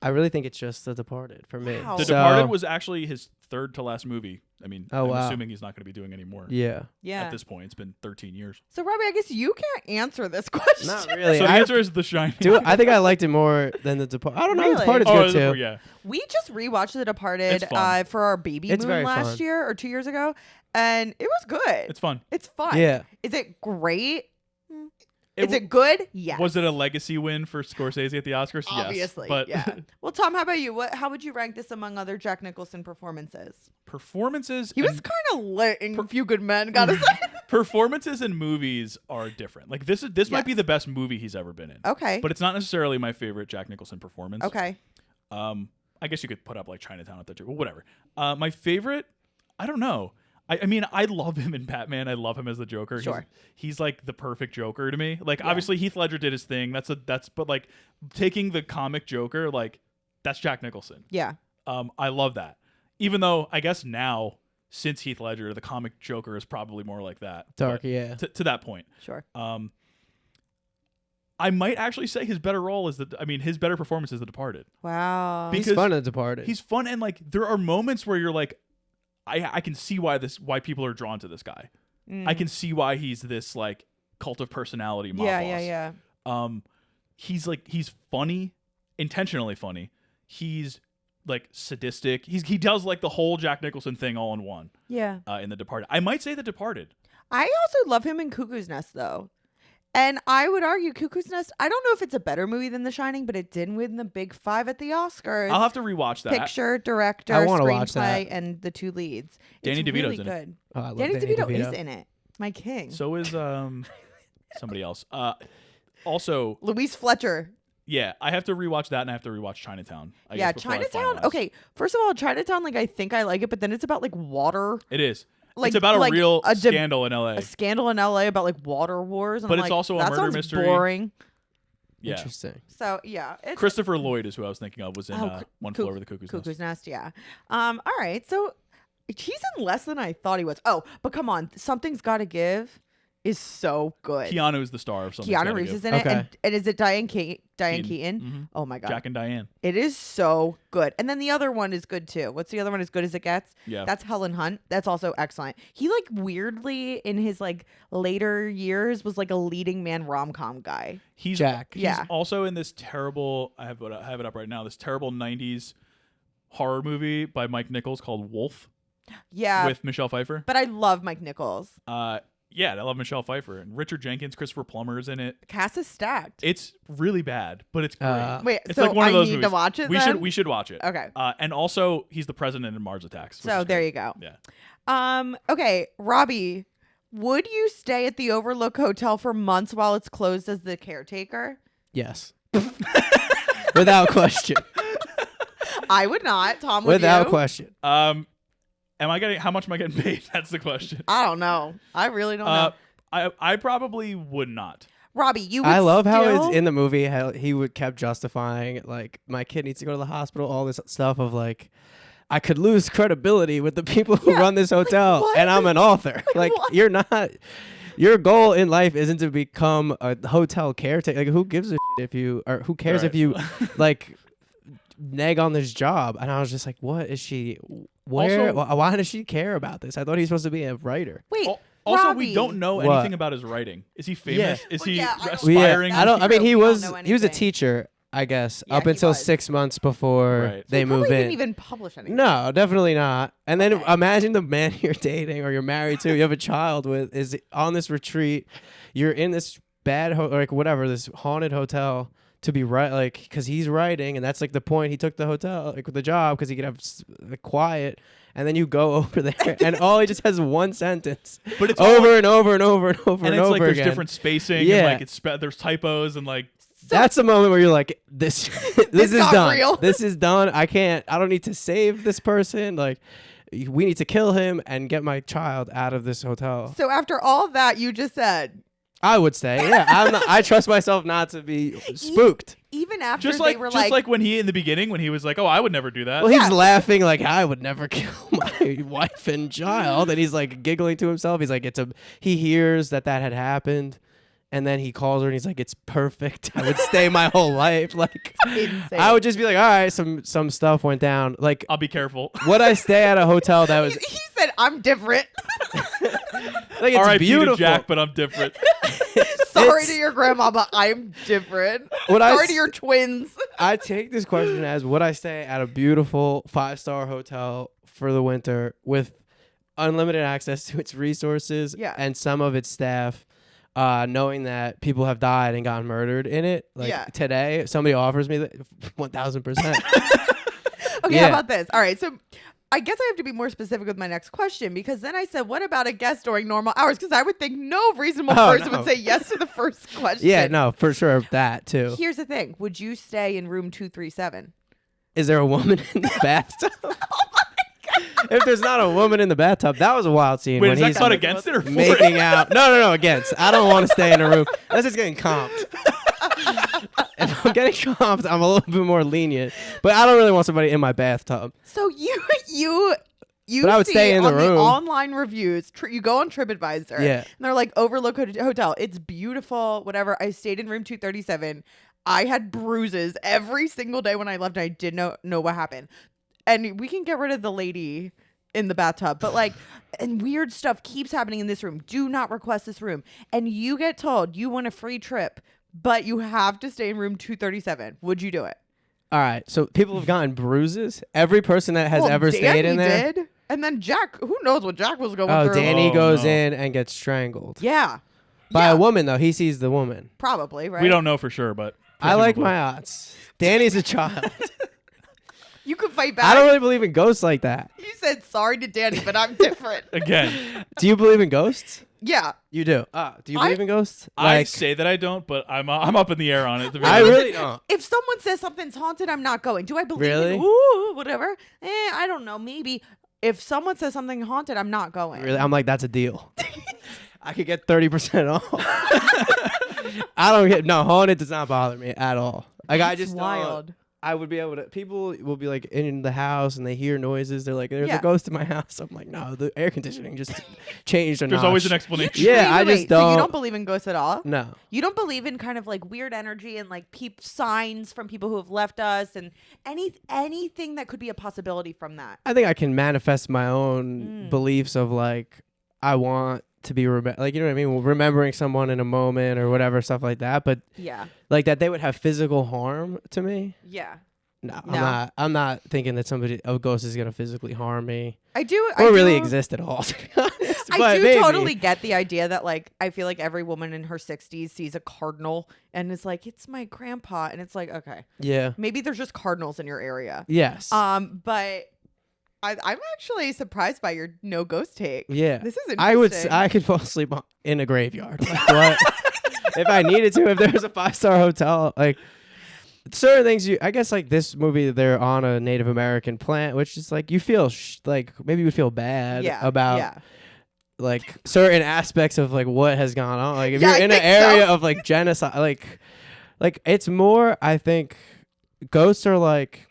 I really think it's just The Departed for me. Wow. The So- Departed was actually his third to last movie. I mean, Oh, I'm wow. assuming he's not going to be doing any more Yeah. Yeah. at this point. It's been 13 years. So Robbie, I guess you can't answer this question. Not really. So the I answer is The Shining. I think I liked it more than The Departed. I don't know. Really? The Departed's Oh, good too. yeah. We just rewatched The Departed It's fun. for our baby It's moon very last fun. year or 2 years ago, and it was good. It's fun. It's fun. Yeah. Is it great? It Is it good? Yes. Was it a legacy win for Scorsese at the Oscars? Obviously, Yes. But yeah. Well, Tom, how about you? How would you rank this among other Jack Nicholson performances? performances He was and- kind of lit in A Few Good Men, gotta say. performances in movies are different. Like this might be Yes. the best movie he's ever been in. Okay. But it's not necessarily my favorite Jack Nicholson performance. Okay. I guess you could put up like Chinatown at that. Well, whatever. My favorite, I don't know. I mean, I love him in Batman. I love him as the Joker. Sure. He's like the perfect Joker to me. Like obviously Heath Ledger did his thing. But like taking the comic Joker, like that's Jack Nicholson. Yeah. I love that. Even though I guess now since Heath Ledger, the comic Joker is probably more like that. Dark, But yeah. To that point. Sure. I might actually say his better role is his better performance is The Departed. Wow. Because He's fun in The Departed. He's fun and like there are moments where you're like, I can see why people are drawn to this guy. I can see why he's this like cult of personality mob boss. Yeah. He's funny, intentionally funny. He's like sadistic. He does like the whole Jack Nicholson thing all in one. Yeah. In The Departed, I might say The Departed. I also love him in Cuckoo's Nest, though. And I would argue Cuckoo's Nest, I don't know if it's a better movie than The Shining, but it did win the big 5 at the Oscars. I'll have to rewatch that. Picture, director, I wanna watch screenplay, that. and the 2 leads. Danny it's DeVito's really in it. good. Oh, I love Danny DeVito is in it. My king. So is somebody else. Also, Louise Fletcher. yeah, I have to rewatch that, and I have to rewatch Chinatown. I Yeah, guess, before I Chinatown. finalize. Okay, first of all, Chinatown, like I think I like it, but then it's about like water. It is. Like- it's about a like real a scandal in LA. A scandal in LA about like water wars. And But I'm it's like, also a that murder sounds mystery. boring. Yeah. Interesting. So yeah, it's Christopher Lloyd is who I was thinking of. Was in Oh, One Flew Over the Cuckoo's Nest. Cuckoo's Nest. Yeah. All right. So he's in less than I thought he was. Oh, but come on, Something's Gotta Give is so good. Keanu is the star of something. Keanu Reeves is in it, Okay. and is it Diane Keaton? Mhm. Oh my god, Jack and Diane. it is so good. And then the other one is good too. What's the other one? As Good as It Gets. Yeah. That's Helen Hunt. That's also excellent. He like weirdly in his like later years was like a leading man rom-com guy. He's Jack. He's Yeah. also in this terrible. I have it up right now. This terrible '90s horror movie by Mike Nichols called Wolf Yeah, with Michelle Pfeiffer. but I love Mike Nichols. Yeah, I love Michelle Pfeiffer and Richard Jenkins. Christopher Plummer is in it. Cast is stacked. It's really bad, but it's great. Wait, It's so like one of I those need movies. to watch it. We then? should watch it. Okay. And also, he's the president in Mars Attacks. which So is there great. you go. Yeah. Okay, Robbie, would you stay at the Overlook Hotel for months while it's closed as the caretaker? Yes. Without question. I would not. Tom, would Without you? How question. much am I getting paid? That's the question. I don't know. I really don't know. I probably would not. Robbie, you would I love how still- it's in the movie how he would kept justifying like my kid needs to go to the hospital, all this stuff of like I could lose credibility with the people who Yeah, run this hotel, what? and I'm an author. Like what? you're not. Your goal in life isn't to become a hotel caretaker. Like who gives a shit if you or who cares if Right. you like nag on this job? And I was just like, what is she? Where? Also- Why does she care about this? I thought he's supposed to be a writer. Wait, Also, Robbie. we don't know What? anything about his writing. Is he famous? Is Well, he yeah, I don't- aspiring? I don't. I mean, We he don't was know he was a anything. teacher, I guess, Yeah, up he until was. 6 months before Right. they He move probably in. didn't even publish anything. No, definitely not. And then Okay. imagine the man you're dating or you're married to, you have a child with, is on this retreat. You're in this bad, like whatever, this haunted hotel to be right, like, because he's writing, and that's like the point. He took the hotel, like the job, because he could have quiet. And then you go over there, and all he just has one sentence, But it's over and over and over and over and and it's over like there's again. different spacing. Yeah. And like there's typos and like That's the moment where you're like, this is got done. real. This is done. I don't need to save this person. Like, we need to kill him and get my child out of this hotel. So after all that you just said, I would say, yeah. I trust myself not to be spooked. even after just they like were just like when he in the beginning when he was like, oh, I would never do that. Well, Yeah. he's laughing like I would never kill my wife and child, and he's like giggling to himself. He's like, he hears that had happened. And then he calls her and he's like, "It's perfect. I would stay my whole life." Like, insane. I would just be like, "All right, some stuff went down." Like, I'll be careful. would I stay at a hotel that was he said, I'm different. like it's R.I.P. beautiful? to Jack, but I'm different. Sorry It's- to your grandma, but I'm different. Would I Sorry s- to your twins. I take this question as: would I stay at a beautiful 5-star hotel for the winter with unlimited access to its resources Yeah. and some of its staff? Knowing that people have died and gotten murdered in it, like Yeah. today, if somebody offers me that, 1,000%. Okay, Yeah. how about this? All right, so I guess I have to be more specific with my next question because then I said, what about a guest during normal hours? Because I would think no reasonable Oh, person no. would say yes to the first question. Yeah, no, for sure that too. Here's the thing. Would you stay in room 237? Is there a woman in the bathtub? If there's not a woman in the bathtub, that was a wild scene Wait, when is that he's cut against it or for it? making out. No, against. I don't want to stay in a room. That's just getting comped. If I'm getting comped, I'm a little bit more lenient. But I don't really want somebody in my bathtub. So you But I would see stay in the on room. the online reviews, you go on TripAdvisor, Yeah. and they're like Overlook Hotel. It's beautiful, whatever. I stayed in room 237. I had bruises every single day when I left. I did not know what happened. And we can get rid of the lady in the bathtub, but like, and weird stuff keeps happening in this room. Do not request this room. And you get told you want a free trip, but you have to stay in room 237. Would you do it? All right. So people have gotten bruises. Every person that has Well, ever stayed in Danny there. did. And then Jack, who knows what Jack was going Oh, through? Danny Oh, goes no. in and gets strangled. Yeah. By Yeah, a woman, though. He sees the woman. probably, right? We don't know for sure, but I like presumably. my odds. Danny's a child. You could fight back. I don't really believe in ghosts like that. You said sorry to Danny, but I'm different. Again, Do you believe in ghosts? Yeah. You do. Do you I- believe in ghosts? I say that I don't, but I'm up in the air on it. to be I honest. really don't. If someone says something's haunted, I'm not going. Do I believe Really? in ooh, whatever? I don't know. Maybe. If someone says something haunted, I'm not going. Really, I'm like, that's a deal. I could get 30% off. I don't get haunted does not bother me at all. Like I It's just don't- wild. I would be able to. People will be like in the house and they hear noises. They're like, "There's Yeah. a ghost in my house." I'm like, "No, the air conditioning just changed a There's notch." always an explanation. Yeah, I just So you don't- don't believe in ghosts at all? No. You don't believe in kind of like weird energy and like signs from people who have left us and anything that could be a possibility from that. I think I can manifest my own beliefs of like I want to be like, you know what I mean, remembering someone in a moment or whatever, stuff like that. But Yeah. like that they would have physical harm to me. Yeah. No, No. I'm not thinking that a ghost is gonna physically harm me I do. or really do- exist at all. To be honest, I but do maybe. totally get the idea that like I feel like every woman in her 60s sees a cardinal and is like, it's my grandpa, and it's like, okay, Yeah. maybe there's just cardinals in your area. Yes. But I'm actually surprised by your no ghost take. yeah. This is I could fall asleep in a graveyard. Like, what? If I needed to, if there was a 5-star hotel, like certain things I guess like this movie, they're on a Native American plant, which is like you feel like maybe you would feel bad Yeah. about Yeah. like certain aspects of like what has gone on. Like if Yeah, you're I in an think area so. of like genocide, like it's more. I think ghosts are like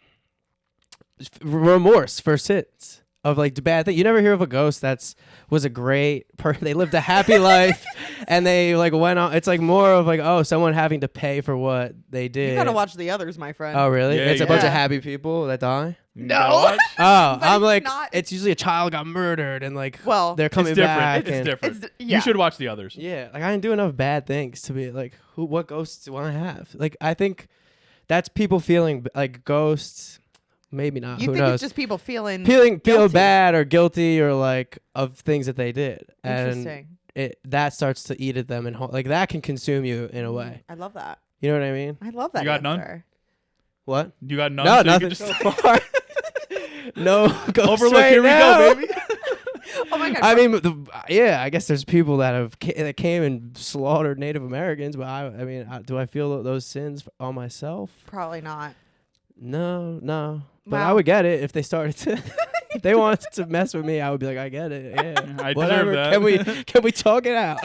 remorse for sins of like the bad thing. You never hear of a ghost was a great they lived a happy life and they like went on. It's like more of like, oh, someone having to pay for what they did. You gotta watch The Others, my friend. Oh really? Yeah, It's a bunch of yeah. happy people that die. You No. gotta watch. Oh, But I'm it's like, not- it's usually a child got murdered and like Well, they're coming It's different. back. It's and, different. yeah. You should watch the others. Yeah, like I didn't do enough bad things to be like, what ghosts do I have? Like I think that's people feeling like ghosts. Maybe not. You Who think knows? it's just people feeling Feel guilty. bad or guilty or like of things that they did, and Interesting. that starts to eat at them and like that can consume you in a way. I love that. You know what I mean? I love that. You got none? answer. What? You got none. No, so you nothing can so just far. No ghosts Overlook. right Here now. we go, baby. Oh my god. I mean, yeah, I guess there's people that that came and slaughtered Native Americans, but I mean, do I feel those sins on myself? Probably not. No. But I Wow. would get it if they started to. If they wanted to mess with me, I would be like, I get it. Yeah, I whatever. deserve that. Can we talk it out?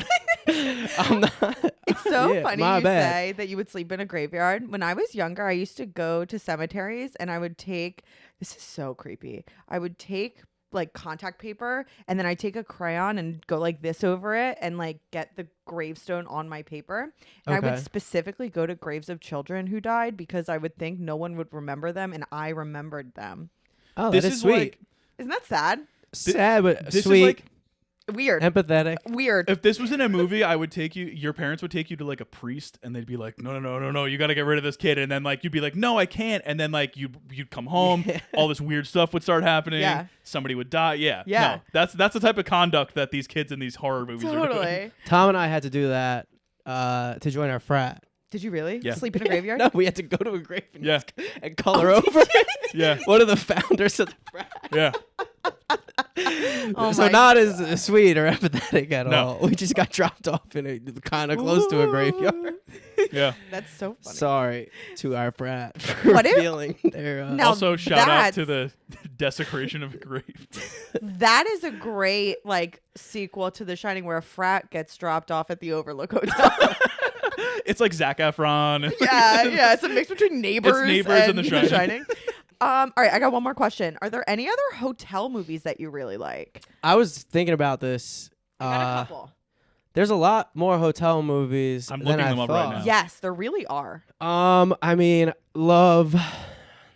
I'm not. It's so Yeah, funny my you bad. say that you would sleep in a graveyard. When I was younger, I used to go to cemeteries and I would take, this is so creepy. I would take like contact paper and then I take a crayon and go like this over it and like get the gravestone on my paper. And I would Okay. specifically go to graves of children who died because I would think no one would remember them and I remembered them. Oh, This that is is sweet. like Isn't that sad? Sad, but this sweet, is like Weird. empathetic. Weird. if this was in a movie, I would take you. Your parents would take you to like a priest, and they'd be like, "No, you got to get rid of this kid." And then like you'd be like, "No, I can't." And then like you'd come home, Yeah. all this weird stuff would start happening. Yeah. Somebody would die. Yeah, Yeah. No, that's the type of conduct that these kids in these horror movies are doing. Totally. Tom and I had to do that to join our frat. Did you really Yeah. sleep in a graveyard? No, we had to go to a grave and, Yeah, and color over it. yeah, One of the founders of the frat. yeah. Oh So my not as sweet or empathetic at No. all. We just got dropped off in a kind of close to a graveyard. Yeah. That's so funny. Sorry to our frat for What if- feeling their. Now Also, shout out that's- to the desecration of a grave. That is a great like sequel to The Shining, where a frat gets dropped off at the Overlook Hotel. It's like Zac Efron. yeah. It's a mix between Neighbors, Neighbors and and The Shining. All right, I got one more question. Are there any other hotel movies that you really like? I was thinking about this. I got a couple. There's a lot more hotel movies I'm than looking I them up right thought. now. Yes, there really are. I mean, love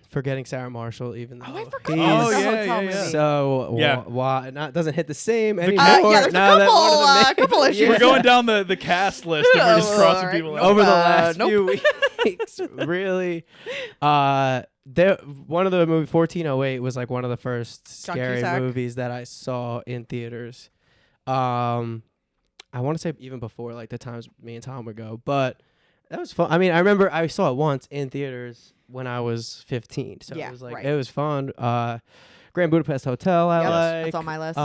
Forgetting Sarah Marshall, even though Oh, I forgot. he's Oh, That's a yeah, hotel yeah, yeah. movie. so Yeah. why not doesn't hit the same anymore. yeah, there's a now that couple, one of the main- couple issues. Yeah. We're going down the cast list and we're just Oh, crossing alright. people out. over the last nope. few weeks. Really, one of the movie 1408 was like one of the first John scary Cusack. movies that I saw in theaters. I want to say even before like the times me and Tom would go, but that was fun. I mean, I remember I saw it once in theaters when I was 15, so Yeah, it was like right. it was fun. Grand Budapest Hotel, I Yep, like. that's on my list.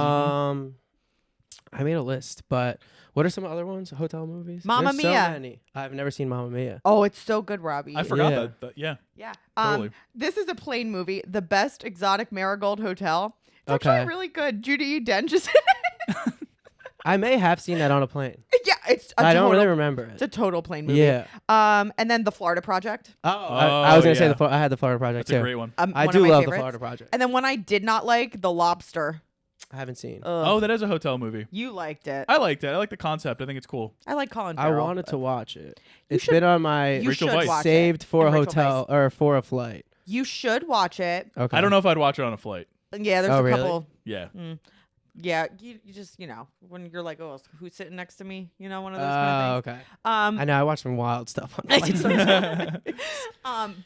I made a list, but what are some other ones? Hotel movies? Mamma There's so Mia. many. I've never seen Mamma Mia. Oh, it's so good, Robbie. I forgot Yeah. that. Yeah. Yeah. Totally. This is a plain movie. The Best Exotic Marigold Hotel. It's Okay. actually really good. Judy Dench is in it. I may have seen that on a plane. Yeah, it's a I don't total, really remember It's it. a total plain movie. Yeah. And then The Florida Project. I was gonna say yeah. I had the Florida Project That's too. a great one. I One do of my love favorites. the Florida Project. And then one I did not like, The Lobster. I haven't seen. Ugh. Oh, that is a hotel movie. You liked it. I liked it. I like the concept. I think it's cool. I like Colin I Farrell. wanted to watch it. It's should- been on my You Rachel should Weisz. watch saved it. for a And Rachel hotel or for a flight. You should watch it. Okay. I don't know if I'd watch it on a flight. Yeah, there's Oh, a really? couple. Yeah. Yeah, you just, when you're like, oh, who's sitting next to me? One of those kind of things. Okay. Um, I know. I watched some wild stuff on flights.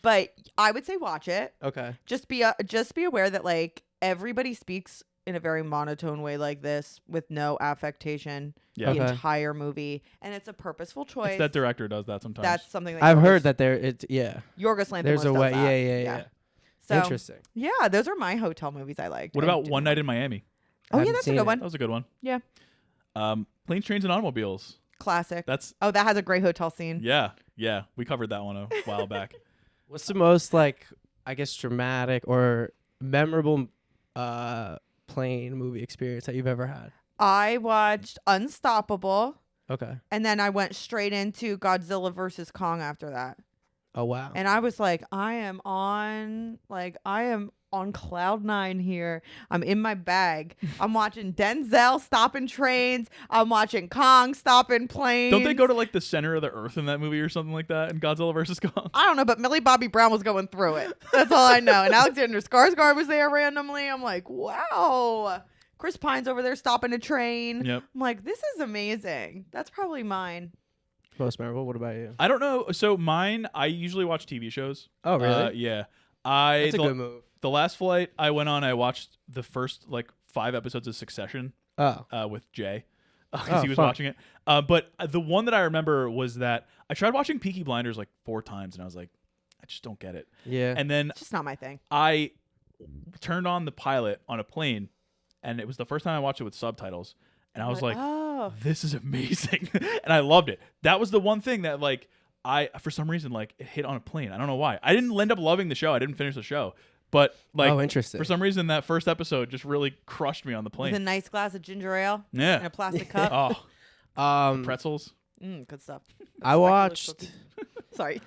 but I would say watch it. Okay. Just be aware that like everybody speaks in a very monotone way like this with no affectation Yeah. the Okay. entire movie, and it's a purposeful choice. It's that director does that sometimes. That's something that I've Yorgos- heard that yeah. Yorgos Lanthimos There's a does way. that. Yeah. So Interesting. yeah, those are my hotel movies I liked. What and about didn't One Night like. in Miami? Oh yeah, Haven't that's a seen good it. one. That was a good one. Yeah, Planes, Trains, and Automobiles. classic. That's Oh, that has a great hotel scene. yeah. We covered that one a while back. What's the most like I guess dramatic or memorable plane movie experience that you've ever had? I watched Unstoppable, Okay. and then I went straight into Godzilla versus Kong after that. Oh wow. And I was like, I am on cloud nine here. I'm in my bag. I'm watching Denzel stopping trains. I'm watching Kong stopping planes. Don't they go to like the center of the earth in that movie or something like that in Godzilla versus Kong? I don't know, but Millie Bobby Brown was going through it. That's all I know. And Alexander Skarsgård was there randomly. I'm like, wow. Chris Pine's over there stopping a train. Yep. I'm like, this is amazing. That's probably mine. Most memorable. What about you? I don't know. So mine, I usually watch TV shows. Oh really? Yeah. That's a good move. The last flight I went on, I watched the first like 5 episodes of Succession Oh. with Jay because Oh, he was fun. watching it. But the one that I remember was that I tried watching Peaky Blinders like 4 times, and I was like, I just don't get it. Yeah. And then It's just not my thing. I turned on the pilot on a plane, and it was the first time I watched it with subtitles, and I was like, oh. this is amazing. And I loved it. That was the one thing that like I for some reason like it hit on a plane. I don't know why. I didn't end up loving the show. I didn't finish the show. But like Oh, interesting. for some reason that first episode just really crushed me on the With plane. a nice glass of ginger ale in a Yeah. plastic cup. Oh, pretzels. Good stuff. I Speculative watched. cookies. Sorry.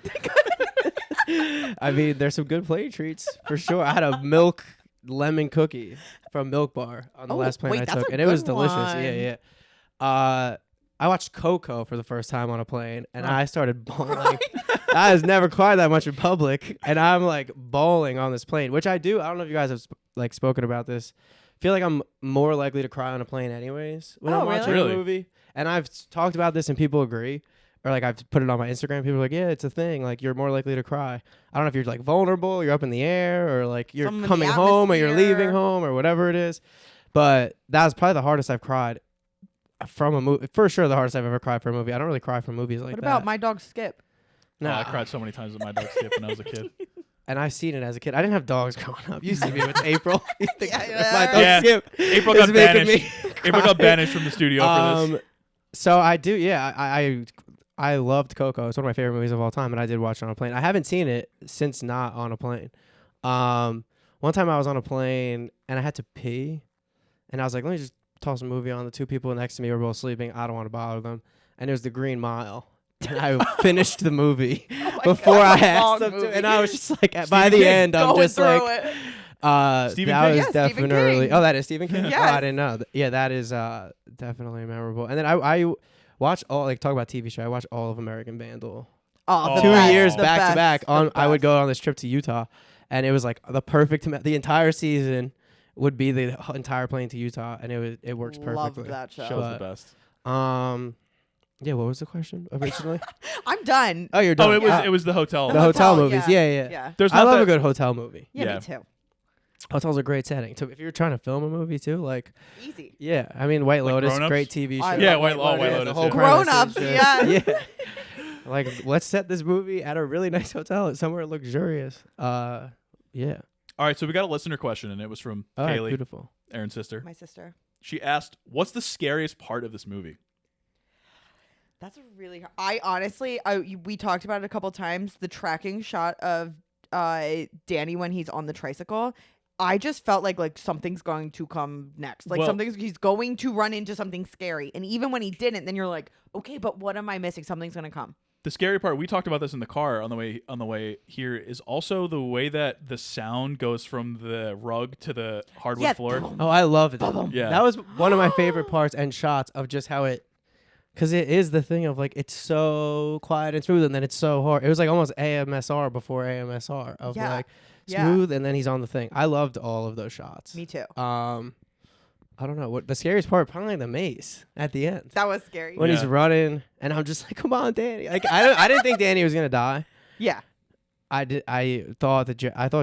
I mean, there's some good plane treats for sure. I had a milk lemon cookie from Milk Bar on the Oh, last plane wait, I that's took, a and it was good delicious. one. Yeah. I watched Coco for the first time on a plane, and I started bawling. I has never cried that much in public, and I'm like bawling on this plane, which I do. I don't know if you guys have like spoken about this. I feel like I'm more likely to cry on a plane anyways when I'm watching Really? a movie. And I've talked about this, and people agree. Or like I've put it on my Instagram. People are like, yeah, it's a thing. Like you're more likely to cry. I don't know if you're like vulnerable, you're up in the air, or like you're Something in coming the home or you're leaving atmosphere. home or whatever it is. But that was probably the hardest I've cried from a movie. For sure, the hardest I've ever cried for a movie. I don't really cry for movies like What that. about My Dog Skip? No, No, I cried so many times with my dog Skip when I was a kid. And I've seen it as a kid. I didn't have dogs growing up. You see me with April. You think Yeah, my yeah. dog Yeah. Skip April is got making banished. me April got cry. banished from the studio for this. So I do, yeah. I loved Coco. It's one of my favorite movies of all time, and I did watch it on a plane. I haven't seen it since not on a plane. One time I was on a plane and I had to pee, and I was like, let me just toss a movie on. The 2 people next to me were both sleeping. I don't want to bother them, and it was The Green Mile. And I finished the movie before God, I that's a asked long them to, movie. and I was just like, by the King. end, I'm Going just through like, it. Stephen that King? was Yeah, Stephen definitely. King. Oh, that is Stephen King. Yes. Oh, I didn't know. Yeah, that is definitely memorable. And then I watch all talk about TV show. I watch all of American Vandal. Oh, the 2 best, years the back to best, back. the I would best. go on this trip to Utah, and it was like the perfect. The entire season would be the entire plane to Utah, and it works Love perfectly. that show. Show's the best. Yeah. What was the question originally? I'm done. Oh, you're done. Oh, Ah, it was the hotel. the hotel movies. Yeah. Yeah. There's I not love that, a good hotel movie. Yeah, Yeah. me too. Hotel's a great setting. So if you're trying to film a movie too, like Easy. yeah, I mean White Like Lotus, Grown Ups? great TV show. I Yeah, love White Lotus, The whole yeah. premise Grown Ups, is yeah. yeah. Like let's set this movie at a really nice hotel, at somewhere luxurious. Yeah. All right, so we got a listener question, and it was from All right, Kaylee, beautiful. Erin's sister. My sister. She asked, "What's the scariest part of this movie?" That's a really hard. I honestly, we talked about it a couple times. The tracking shot of Danny when he's on the tricycle. I just felt like something's going to come next. Like Well- he's going to run into something scary. And even when he didn't, then you're like, okay, but what am I missing? Something's gonna come. The scary part, we talked about this in the car on the way here, is also the way that the sound goes from the rug to the hardwood Yeah. floor. Oh, I love it. Yeah. That was one of my favorite parts and shots of just how it, because it is the thing of like it's so quiet and smooth, and then it's so hard. It was like almost AMSR before AMSR of Yeah. like Yeah. smooth, and then he's on the thing. I loved all of those shots. Me too. I don't know what the scariest part. Probably the maze at the end That was scary. when he's Yeah. running, and I'm just like, come on, Danny. Like I didn't think Danny was gonna die. Yeah. I thought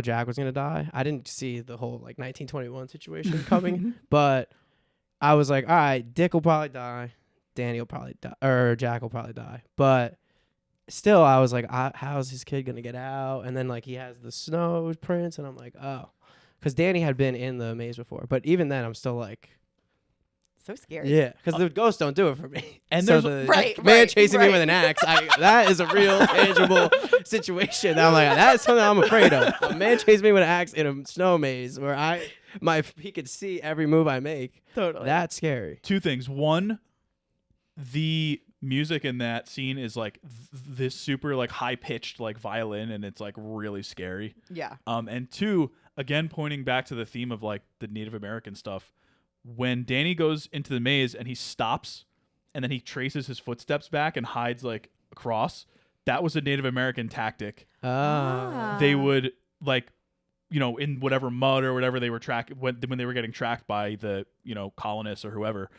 Jack was gonna die. I didn't see the whole like 1921 situation coming, but I was like, all right, Dick will probably die, Danny will probably die, or Jack will probably die. But still, I was like, how's his kid gonna get out? And then like he has the snow prints, and I'm like, oh, because Danny had been in the maze before. But even then, I'm still like, So scary. yeah, because the ghosts don't do it for me. And so there's- the Right, man right, chasing me right. with an axe, that is a real tangible situation. I'm like, that's something I'm afraid of. A man chasing me with an axe in a snow maze where he could see every move I make. Totally. That's scary. Two things. One, the music in that scene is like this super like high pitched like violin, and it's like really scary. Yeah. And two, again pointing back to the theme of like the Native American stuff. When Danny goes into the maze and he stops, and then he traces his footsteps back and hides like across. That was a Native American tactic. They would like, in whatever mud or whatever they were when they were getting tracked by the colonists or whoever.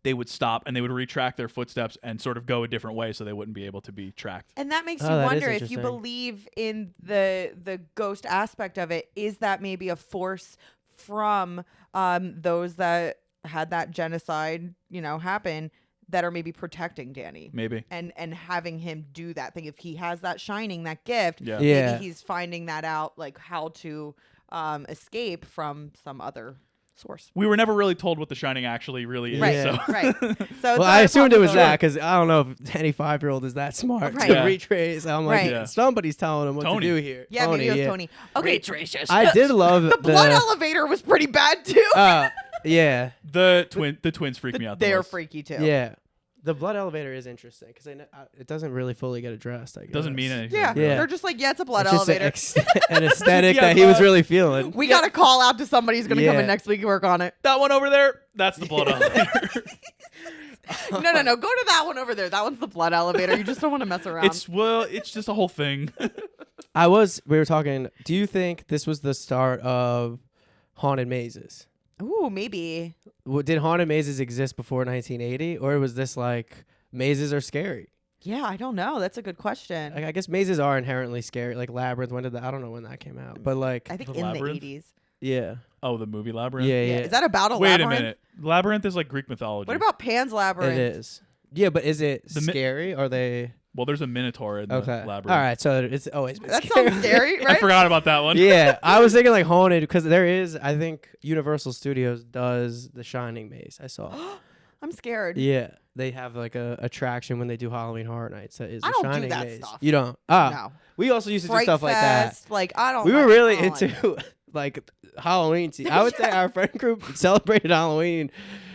They would stop and they would retract their footsteps and sort of go a different way so they wouldn't be able to be tracked. And that makes you that is wonder if you interesting. believe in the ghost aspect of it. Is that maybe a force from those that had that genocide, happen, that are maybe protecting Danny? Maybe. And having him do that thing. If he has that shining, that gift, Yeah. maybe he's finding that out, like how to escape from some other source. We were never really told what The Shining actually really is. Right, So. right. So it's Well, not I a assumed it was possibility. that because I don't know if any 5-year-old is that smart Right. to Yeah. retrace. I'm like, Right. Yeah. somebody's telling him what Tony. to do here. Yeah, Tony, maybe it was Tony. Okay, I did love the blood elevator was pretty bad too. yeah, The twins freak me out. The They're most. freaky too. yeah. The blood elevator is interesting because it doesn't really fully get addressed. I guess Doesn't mean anything. Yeah, Yeah. they're just like, yeah, it's a blood It's just elevator. an aesthetic Yeah, that he was blood. really feeling. We got to call out to somebody who's going to come Yeah. in next week and work on it. That one over there, that's the blood elevator. No. Go to that one over there. That one's the blood elevator. You just don't want to mess around. It's just a whole thing. We were talking. Do you think this was the start of haunted mazes? Ooh, maybe. Did haunted mazes exist before 1980, or was this like mazes are scary? Yeah, I don't know. That's a good question. Like, I guess mazes are inherently scary. Like Labyrinth, when did that? I don't know when that came out, but like, I think The in Labyrinth? the 80s. yeah, Oh, the movie Labyrinth? yeah. Is that about a Wait labyrinth? a minute. Labyrinth is like Greek mythology. What about Pan's Labyrinth? It is. Yeah, but is it The mi- scary? Are they Well, there's a minotaur in okay? the Labyrinth. All right, so it's always been That scary. sounds scary, I right? forgot about that one. Yeah, I was thinking like haunted because there is. I think Universal Studios does the Shining maze. I saw. I'm scared. Yeah, they have like a attraction when they do Halloween Horror Nights. That is I the don't do Shining that maze. stuff. You don't. Ah, No. we also used to do Fright stuff like that. Fest, like, I don't We were like- really I don't like it. into like Halloween season. I would say our friend group celebrated Halloween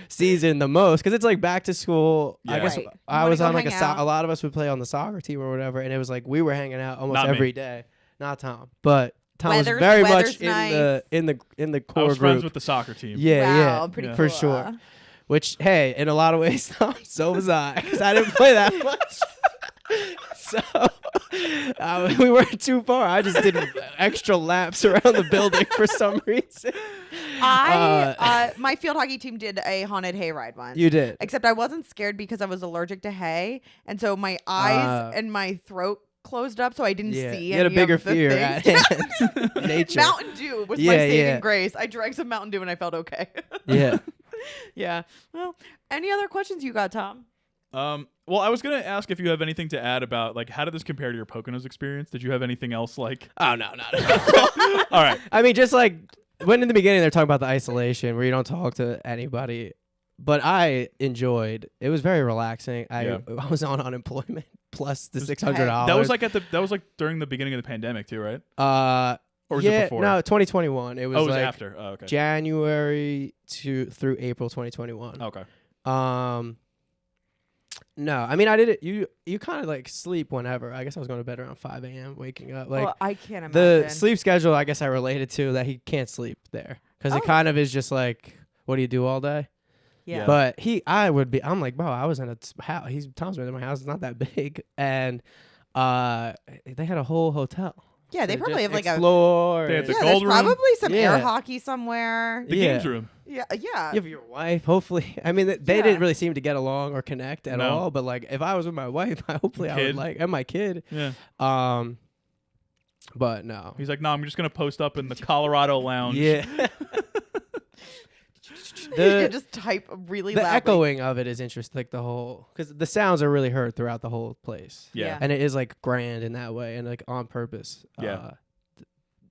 season the most because it's like back to school. I Yeah. guess Right. You I wanna was go on like hang out. a lot of us would play on the soccer team or whatever, and it was like we were hanging out almost Not me. every day. Not Tom, but Tom was Weather's- very weather's much nice. in the I core was group. friends with the soccer team. Yeah, Wow, yeah, pretty Yeah. cool. for sure. Which, hey, in a lot of ways, Tom, so was I, because I didn't play that much. So we weren't too far. I just did extra laps around the building for some reason. My field hockey team did a haunted hayride once. You did. Except I wasn't scared because I was allergic to hay, and so my eyes and my throat closed up, so I didn't Yeah, see. you had a any bigger of the fear things. at hand. Nature. Mountain Dew was my Yeah, saving yeah. grace. I drank some Mountain Dew and I felt okay. Yeah. Yeah. Well, any other questions you got, Tom? Well, I was gonna ask if you have anything to add about like how did this compare to your Poconos experience? Did you have anything else like? Oh, no. All right. I mean, just like when in the beginning they're talking about the isolation where you don't talk to anybody. But I enjoyed. It was very relaxing. I was on unemployment plus the $600. That was like during the beginning of the pandemic too, right? Or was yeah, it before? no, 2021. It was Oh, it was like after. Oh, okay. January through April 2021. Okay. No, I mean I did it. You kind of like sleep whenever. I guess I was going to bed around 5 a.m. waking up. Like Well, I can't the imagine. sleep schedule, I guess I related to that he can't sleep there because it Oh. kind of is just like, what do you do all day? Yeah. But I'm like, bro, I was in a house. Tom's been in my house. It's not that big, and they had a whole hotel. Yeah, they to probably just have like explore. They had the yeah, gold there's room. probably some air Yeah. hockey somewhere. The Yeah. games room. Yeah. Yeah, for your wife, hopefully. I mean, they Yeah. didn't really seem to get along or connect at No. all. But like, if I was with my wife, hopefully I would Kid. like, and my kid. Yeah. But no. He's like, no, I'm just gonna post up in the Colorado lounge. Yeah. You can just type really the loudly. echoing of it is interesting, like the whole, because the sounds are really heard throughout the whole place. Yeah. Yeah. And it is like grand in that way and like on purpose. Yeah.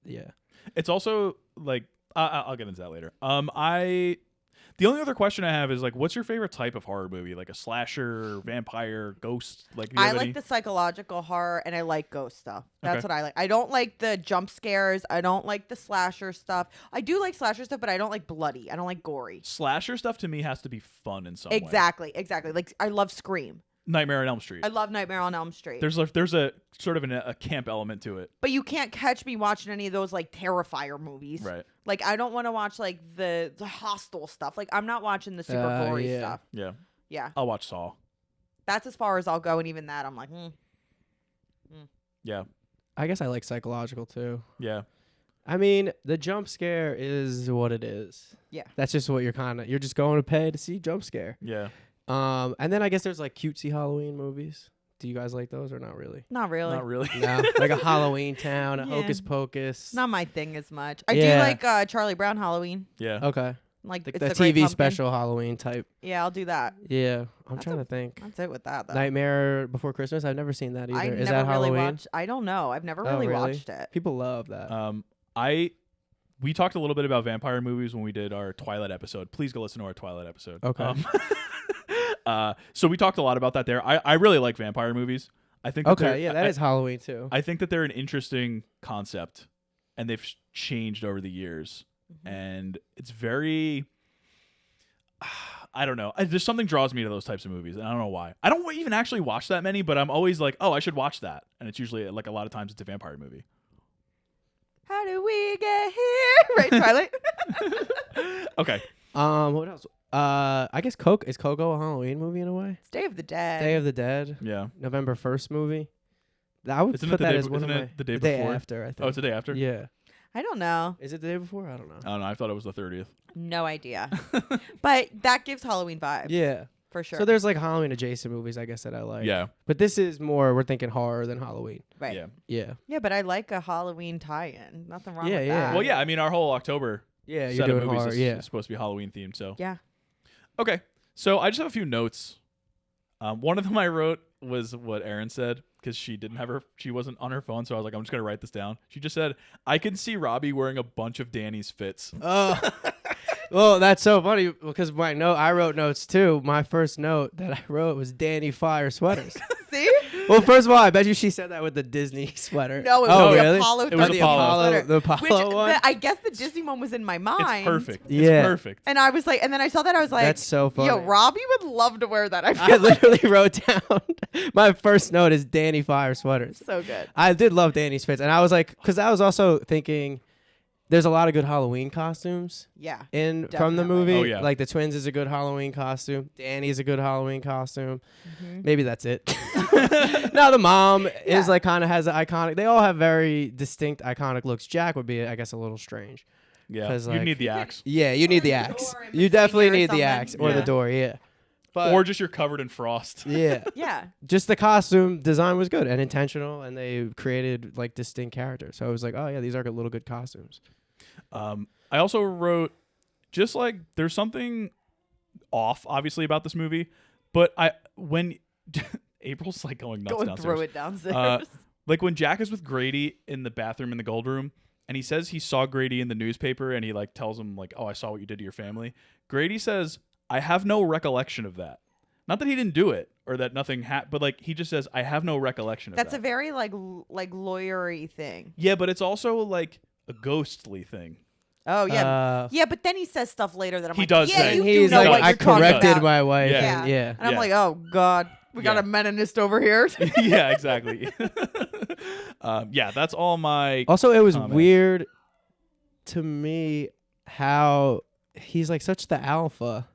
Yeah. It's also like I'll get into that later. The only other question I have is like, what's your favorite type of horror movie? Like a slasher, vampire, ghost? Like, do you I have like any? the psychological horror and I like ghost stuff. That's Okay. what I like. I don't like the jump scares. I don't like the slasher stuff. I do like slasher stuff, but I don't like bloody. I don't like gory. Slasher stuff to me has to be fun in some way. Exactly. Like I love Scream. Nightmare on Elm Street. I love Nightmare on Elm Street. There's a sort of a camp element to it. But you can't catch me watching any of those like Terrifier movies. Right. Like I don't want to watch like the Hostel stuff. Like I'm not watching the super gory yeah. stuff. Yeah. Yeah. I'll watch Saw. That's as far as I'll go, and even that I'm like, Yeah. I guess I like psychological too. Yeah. I mean, the jump scare is what it is. Yeah. That's just what you're just going to pay to see jump scare. Yeah. And then I guess there's like cutesy Halloween movies. Do you guys like those or not really? not really. Not really. No, like a Halloween Town, a Yeah. Hocus Pocus. Not my thing as much. I Yeah. do like Charlie Brown Halloween. Yeah. Okay. Like The it's the TV Great Pumpkin. special Halloween type. Yeah, I'll do that. Yeah. I'm That's trying to think. That's it with that though. Nightmare Before Christmas. I've never seen that either. I Is never that really Halloween? watched. I don't know. I've never Oh, really really? watched it. People love that. We talked a little bit about vampire movies when we did our Twilight episode. Please go listen to our Twilight episode. Okay. So we talked a lot about that there. I really like vampire movies. I think. Okay. Yeah, that is Halloween too. I think that they're an interesting concept, and they've changed over the years, and it's very. I don't know. There's something draws me to those types of movies, and I don't know why. I don't even actually watch that many, but I'm always like, oh, I should watch that, and it's usually like a lot of times it's a vampire movie. How do we get here? Right, Twilight. Okay. What else? I guess is Coco a Halloween movie in a way? It's Day of the Dead. Day of the Dead. Yeah. November 1st movie. I would Isn't it put the that day as be- one isn't of it my the day day before? after. I think. Oh, it's the day after. Yeah. I don't know. Is it the day before? I don't know. I don't know. I thought it was the 30th. No idea. But that gives Halloween vibes. Yeah. For sure. So there's like Halloween adjacent movies, I guess, that I like. Yeah. But this is more, we're thinking horror than Halloween. right. Yeah. Yeah. Yeah, but I like a Halloween tie-in. Nothing wrong Yeah, with yeah. that. Well, yeah. I mean, our whole October Yeah, you're set of doing movies horror. is, Yeah. is supposed to be Halloween themed. So Yeah. okay. So I just have a few notes. One of them I wrote was what Erin said because she wasn't on her phone. So I was like, I'm just gonna write this down. She just said, I can see Robbie wearing a bunch of Danny's fits. Oh. Well, that's so funny because I wrote notes too. My first note that I wrote was Danny Fire sweaters. See? Well, first of all, I bet you she said that with the Disney sweater. No, it was oh, the really? Apollo. It was 13 Apollo. sweater. The Apollo one? I guess the Disney one was in my mind. It's perfect. Yeah. It's perfect. And I was like, and then I saw that I was like, That's so funny. yo, Robbie would love to wear that. I I feel literally wrote down my first note is Danny Fire sweaters. so good. I did love Danny's fits, and I was like, because I was also thinking, there's a lot of good Halloween costumes Yeah. from the Definitely. movie. Oh, yeah. Like the twins is a good Halloween costume. Danny's a good Halloween costume. Mhm. Maybe that's it. No, the mom Yeah. is like kind of has an iconic. They all have very distinct iconic looks. Jack would be, I guess, a little strange. Yeah. 'Cause, You like- need the axe. Yeah, you need the the axe. door in You between definitely or need the something. axe or the Yeah. door. Yeah. But Or just you're covered in frost. yeah, Yeah. just the costume design was good and intentional, and they created like distinct characters. So I was like, oh yeah, these are little good costumes. I also wrote just like there's something off obviously about this movie, but when April's like going nuts Going downstairs. through it downstairs. Like when Jack is with Grady in the bathroom in the gold room and he says he saw Grady in the newspaper and he like tells him like, oh, I saw what you did to your family. Grady says, I have no recollection of that. Not that he didn't do it or that nothing happened, but like he just says, I have no recollection of That's that. a very like lawyery thing. Yeah, but it's also like a ghostly thing. Oh yeah. Uh, Yeah, but then he says stuff later that I'm He like, does yeah, say- you and do he's know like, what I you're talking corrected about. my wife. Yeah. And, yeah. And I'm Yeah. like, oh God, we got Yeah. a meninist over here. Yeah, exactly. Yeah, that's all my. Also, it was comments. weird to me how he's like such the alpha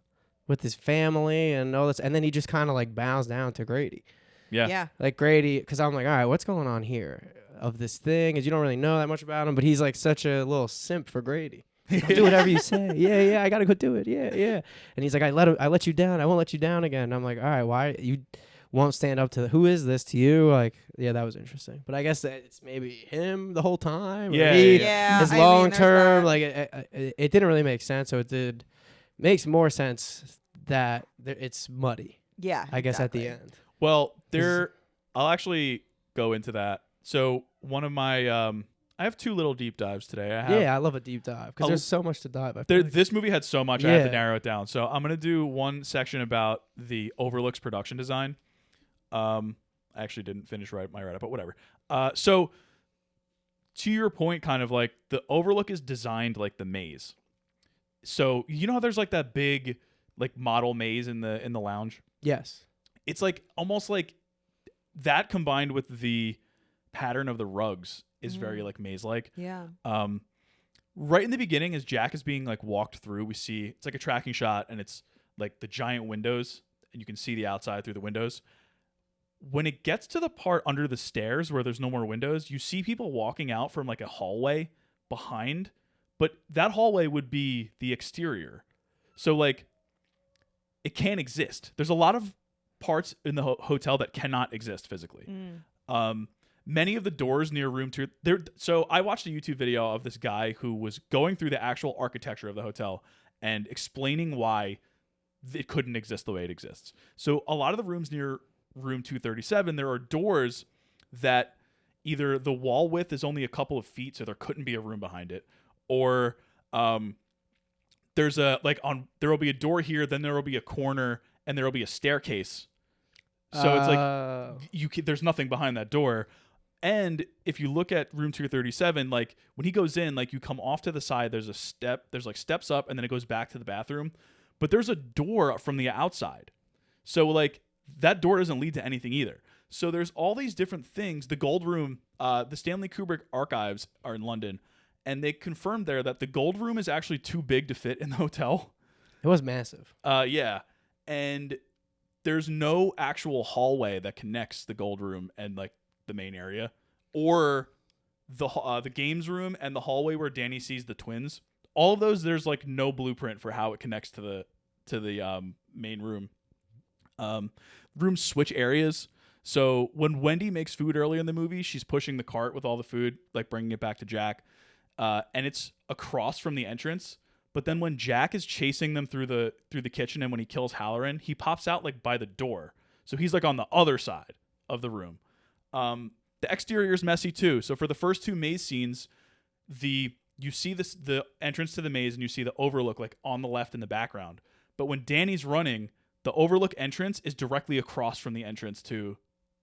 with his family and all this, and then he just kind of like bows down to Grady. Yeah. Yeah. Like Grady, because I'm like, all right, what's going on here of this thing? Is you don't really know that much about him, but he's like such a little simp for Grady. Go do whatever you say. Yeah, I gotta go do it. Yeah. And he's like, I let you down. I won't let you down again. And I'm like, all right, why you won't stand up to who is this to you? Like, yeah, that was interesting. But I guess that it's maybe him the whole time. or Yeah, he- Yeah. his I mean, long there's term, that. like it didn't really make sense. So makes more sense that it's muddy. Yeah. I guess exactly. at the end. Well, I'll actually go into that. So one of my, I I have two little deep dives today. I love a deep dive because there's so much to dive. I feel like. This movie had so much I had to narrow it down. So I'm gonna do one section about the Overlook's production design. I actually didn't finish my write-up, but whatever. So to your point, kind of like the Overlook is designed like the maze. So you know how there's like that big like model maze in the lounge? Yes. It's like almost like that combined with the pattern of the rugs is very like maze-like. Yeah. Right in the beginning, as Jack is being like walked through, we see it's like a tracking shot, and it's like the giant windows, and you can see the outside through the windows. When it gets to the part under the stairs where there's no more windows, you see people walking out from like a hallway behind, but that hallway would be the exterior. So like it can't exist. There's a lot of parts in the hotel that cannot exist physically. Many of the doors near room 2 there. So I watched a YouTube video of this guy who was going through the actual architecture of the hotel and explaining why it couldn't exist the way it exists. So a lot of the rooms near room 237, there are doors that either the wall width is only a couple of feet, so there couldn't be a room behind it, or there's a there will be a door here, then there will be a corner, and there will be a staircase. So it's like there's nothing behind that door. And if you look at room 237, like when he goes in, like you come off to the side, there's like steps up, and then it goes back to the bathroom. But there's a door from the outside. So like that door doesn't lead to anything either. So there's all these different things. The Gold Room, the Stanley Kubrick archives are in London, and they confirmed there that the Gold Room is actually too big to fit in the hotel. It was massive. Yeah. And there's no actual hallway that connects the Gold Room and like the main area, or the games room and the hallway where Danny sees the twins. All of those, there's like no blueprint for how it connects to the main room. Rooms switch areas. So when Wendy makes food earlier in the movie, she's pushing the cart with all the food, like bringing it back to Jack, and it's across from the entrance. But then when Jack is chasing them through the kitchen, and when he kills Halloran, he pops out like by the door. So he's like on the other side of the room. The exterior is messy too. So for the first two maze scenes, you see the entrance to the maze, and you see the Overlook like on the left in the background. But when Danny's running, the Overlook entrance is directly across from the entrance to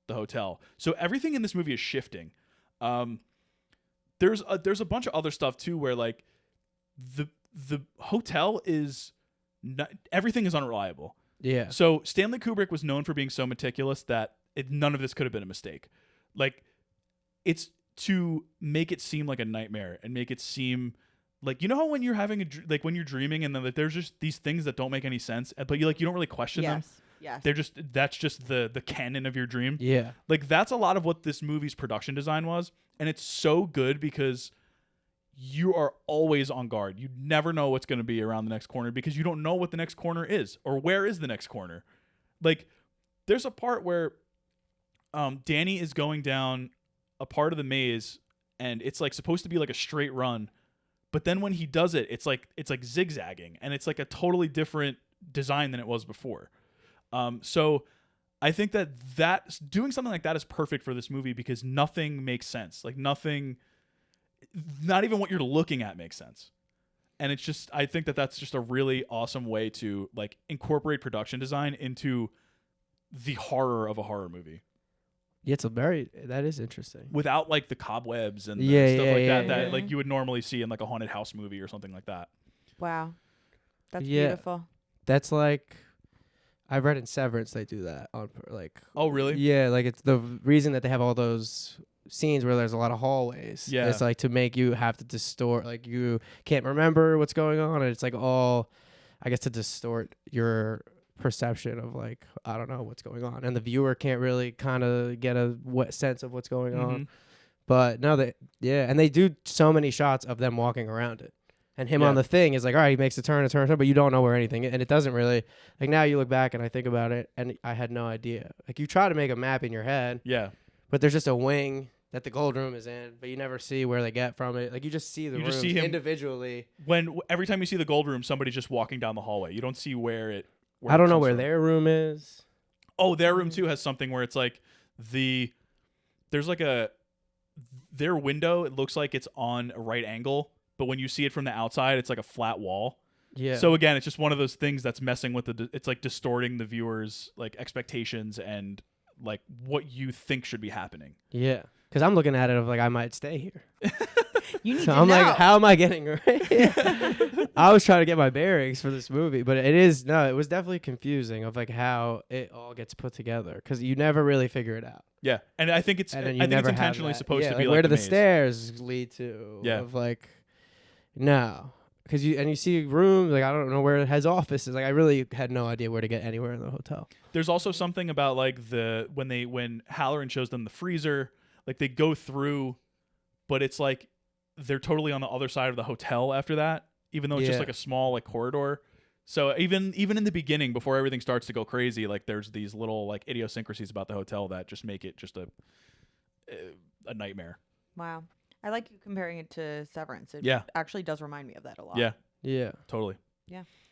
the hotel. So everything in this movie is shifting. There's a bunch of other stuff too, where like the hotel is not, everything is unreliable. Yeah. So Stanley Kubrick was known for being so meticulous that none of this could have been a mistake. Like, it's to make it seem like a nightmare and make it seem like, you know how when you're having when you're dreaming and then like, there's just these things that don't make any sense, but you don't really question them. Yes. That's just the canon of your dream. Yeah. Like that's a lot of what this movie's production design was, and it's so good because you are always on guard. You never know what's going to be around the next corner because you don't know what the next corner is or where is the next corner. Like there's a part where Danny is going down a part of the maze and it's like supposed to be like a straight run, but then when he does it, it's like zigzagging, and it's like a totally different design than it was before. So I think that doing something like that is perfect for this movie because nothing makes sense. Like nothing, not even what you're looking at makes sense. And it's just, I think that that's just a really awesome way to like incorporate production design into the horror of a horror movie. Yeah, that is interesting. Without like the cobwebs and stuff that like you would normally see in like a haunted house movie or something like that. Wow. That's beautiful. That's like, I've read in Severance they do that on like. Oh really? Yeah, like it's the reason that they have all those scenes where there's a lot of hallways. Yeah. It's like to make you have to distort, like you can't remember what's going on, and it's like all, I guess, to distort your perception of like, I don't know what's going on, and the viewer can't really kind of get a sense of what's going on. But no, and they do so many shots of them walking around it. And him on the thing is like, all right, he makes a turn, but you don't know where anything is. And it doesn't really, like now you look back and I think about it and I had no idea. Like you try to make a map in your head. Yeah. But there's just a wing that the Gold Room is in, but you never see where they get from it. Like you just see the rooms individually. Every time you see the Gold Room, somebody's just walking down the hallway. You don't see where I don't know where their room is. Oh, their room too has something where it's like there's like their window, it looks like it's on a right angle, but when you see it from the outside, it's like a flat wall. Yeah. So again, it's just one of those things that's messing with it's like distorting the viewer's like expectations and like what you think should be happening. Yeah. Because I'm looking at it of like I might stay here. You need So to I'm know. like, how am I getting I was trying to get my bearings for this movie, but it was definitely confusing of like how it all gets put together because you never really figure it out. Yeah, and I think it's And then I you think never it's have intentionally that. supposed Yeah, to be where like do the maze. stairs lead to? Yeah. Of like, no. Because you see rooms, like I don't know where it has offices. Like I really had no idea where to get anywhere in the hotel. There's also something about like when Halloran shows them the freezer, like they go through, but it's like they're totally on the other side of the hotel after that, even though it's just Yeah. like a small like corridor. So even in the beginning, before everything starts to go crazy, like there's these little like idiosyncrasies about the hotel that just make it just a nightmare. Wow. I like you comparing it to Severance. It Yeah. actually does remind me of that a lot. Yeah, Yeah. totally.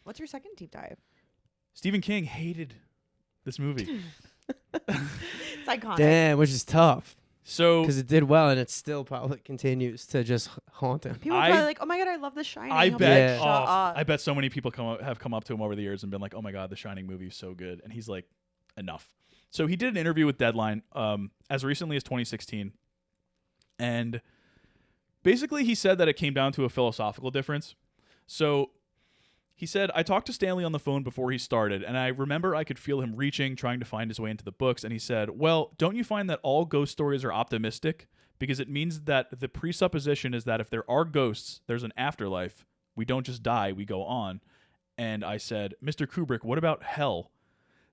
What's your second deep dive? Stephen King hated this movie. It's iconic. Damn, which is tough So because it did well and it still probably continues to just haunt him. People are probably like, "Oh my god, I love The Shining." I He'll be bet like, Shut up. I bet so many people have come up to him over the years and been like, "Oh my god, The Shining movie is so good," and he's like, "Enough." So he did an interview with Deadline as recently as 2016, and basically he said that it came down to a philosophical difference. So he said, "I talked to Stanley on the phone before he started, and I remember I could feel him reaching, trying to find his way into the books, and he said, 'Well, don't you find that all ghost stories are optimistic? Because it means that the presupposition is that if there are ghosts, there's an afterlife. We don't just die, we go on.' And I said, 'Mr. Kubrick, what about hell?'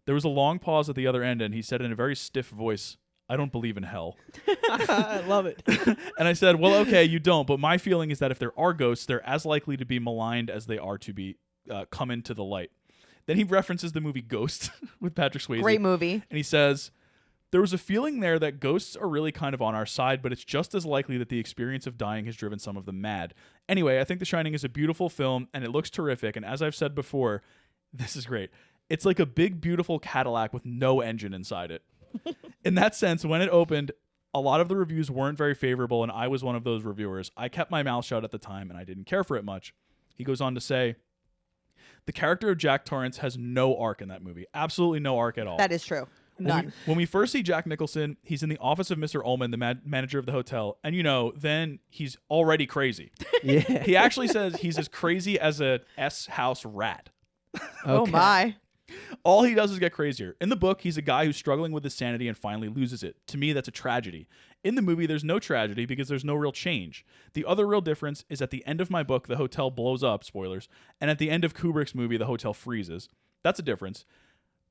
There was a long pause at the other end, and he said in a very stiff voice, 'I don't believe in hell.' I love it. And I said, 'Well, okay, you don't, but my feeling is that if there are ghosts, they're as likely to be maligned as they are to be come into the light.' Then he references the movie Ghost with Patrick Swayze. Great movie. And he says, 'There was a feeling there that ghosts are really kind of on our side, but it's just as likely that the experience of dying has driven some of them mad. Anyway, I think The Shining is a beautiful film, and it looks terrific, and as I've said before, this is great. It's like a big, beautiful Cadillac with no engine inside it.' In that sense, when it opened, a lot of the reviews weren't very favorable, and I was one of those reviewers. I kept my mouth shut at the time, and I didn't care for it much." He goes on to say, "The character of Jack Torrance has no arc in that movie. Absolutely no arc at all. That is true. None. When we first see Jack Nicholson, he's in the office of Mr. Ullman, the manager of the hotel, and then he's already crazy. Yeah. He actually says he's as crazy as a S-house rat. Oh Okay. my. All he does is get crazier. In the book, he's a guy who's struggling with his sanity and finally loses it. To me, that's a tragedy. In the movie, there's no tragedy because there's no real change. The other real difference is at the end of my book, the hotel blows up, spoilers, and at the end of Kubrick's movie, the hotel freezes. That's a difference.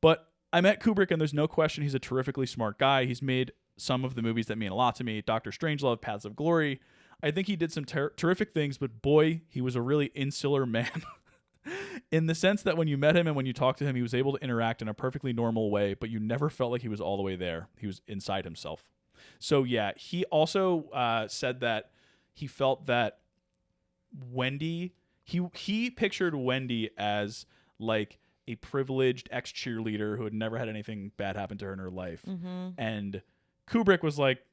But I met Kubrick, and there's no question he's a terrifically smart guy. He's made some of the movies that mean a lot to me, Dr. Strangelove, Paths of Glory. I think he did some terrific things, but boy, he was a really insular man. In the sense that when you met him and when you talked to him, he was able to interact in a perfectly normal way, but you never felt like he was all the way there. He was inside himself. So yeah, he also said that he felt that Wendy, he pictured Wendy as like a privileged ex-cheerleader who had never had anything bad happen to her in her life. Mm-hmm. And Kubrick was like,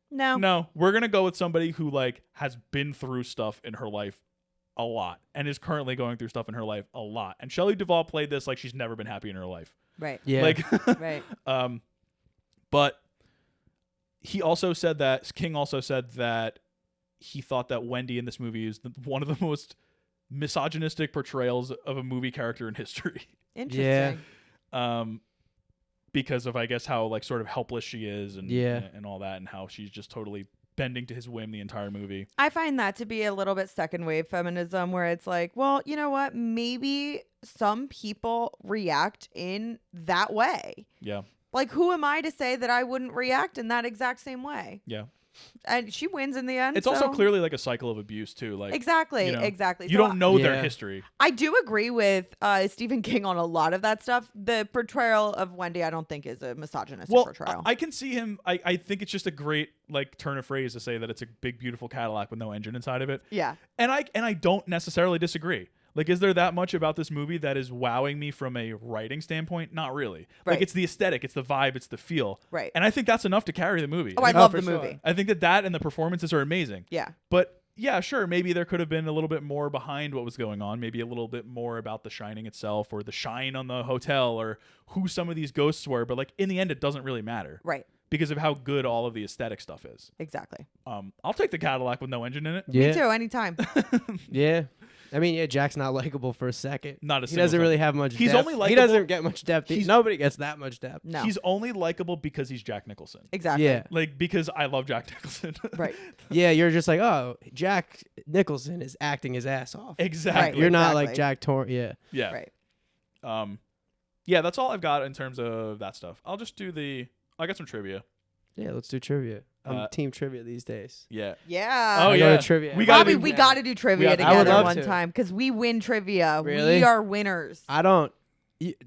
No. no, we're going to go with somebody who like has been through stuff in her life a lot and is currently going through stuff in her life a lot. And Shelley Duvall played this like she's never been happy in her life. Right. Yeah. Like, Right. But King also said that he thought that Wendy in this movie is one of the most misogynistic portrayals of a movie character in history. Interesting. Because of, I guess, how like sort of helpless she is and Yeah. and all that, and how she's just totally bending to his whim the entire movie. I find that to be a little bit second wave feminism where it's like, well, you know what? Maybe some people react in that way. Yeah. Like, who am I to say that I wouldn't react in that exact same way? Yeah. And she wins in the end. It's also so- clearly like a cycle of abuse too. Like Exactly. you know, Exactly. You So don't know their Yeah. history. I do agree with Stephen King on a lot of that stuff. The portrayal of Wendy, I don't think is a misogynistic Well, portrayal. I can see him. I think it's just a great like turn of phrase to say that it's a big beautiful Cadillac with no engine inside of it. yeah. And I don't necessarily disagree. Like, is there that much about this movie that is wowing me from a writing standpoint? Not really. Right. Like, it's the aesthetic, it's the vibe, it's the feel. Right. And I think that's enough to carry the movie. Oh, I love for the sure. movie. I think that and the performances are amazing. Yeah. But yeah, sure, maybe there could have been a little bit more behind what was going on. Maybe a little bit more about The Shining itself, or the shine on the hotel, or who some of these ghosts were. But like in the end, it doesn't really matter. Right. Because of how good all of the aesthetic stuff is. Exactly. I'll take the Cadillac with no engine in it. Yeah. Me too. Anytime. Yeah. I mean, yeah, Jack's not likable for a second. Not a He single doesn't time. really have much He's depth. only He likable- doesn't get much depth. Nobody gets that much depth. No. He's only likable because he's Jack Nicholson. Exactly. Yeah. Like, because I love Jack Nicholson. Right. Yeah, you're just like, oh, Jack Nicholson is acting his ass off. Exactly. You're not like Exactly. Jack Yeah. Yeah. Right. Yeah, that's all I've got in terms of that stuff. I'll just do I got some trivia. Yeah, let's do trivia. I'm Uh, team trivia these days. Yeah. Yeah. Oh, I go yeah. to trivia. We gotta Robbie, do- we got to do trivia have to- I would together love one to. time because we win trivia. Really? We are winners. I don't.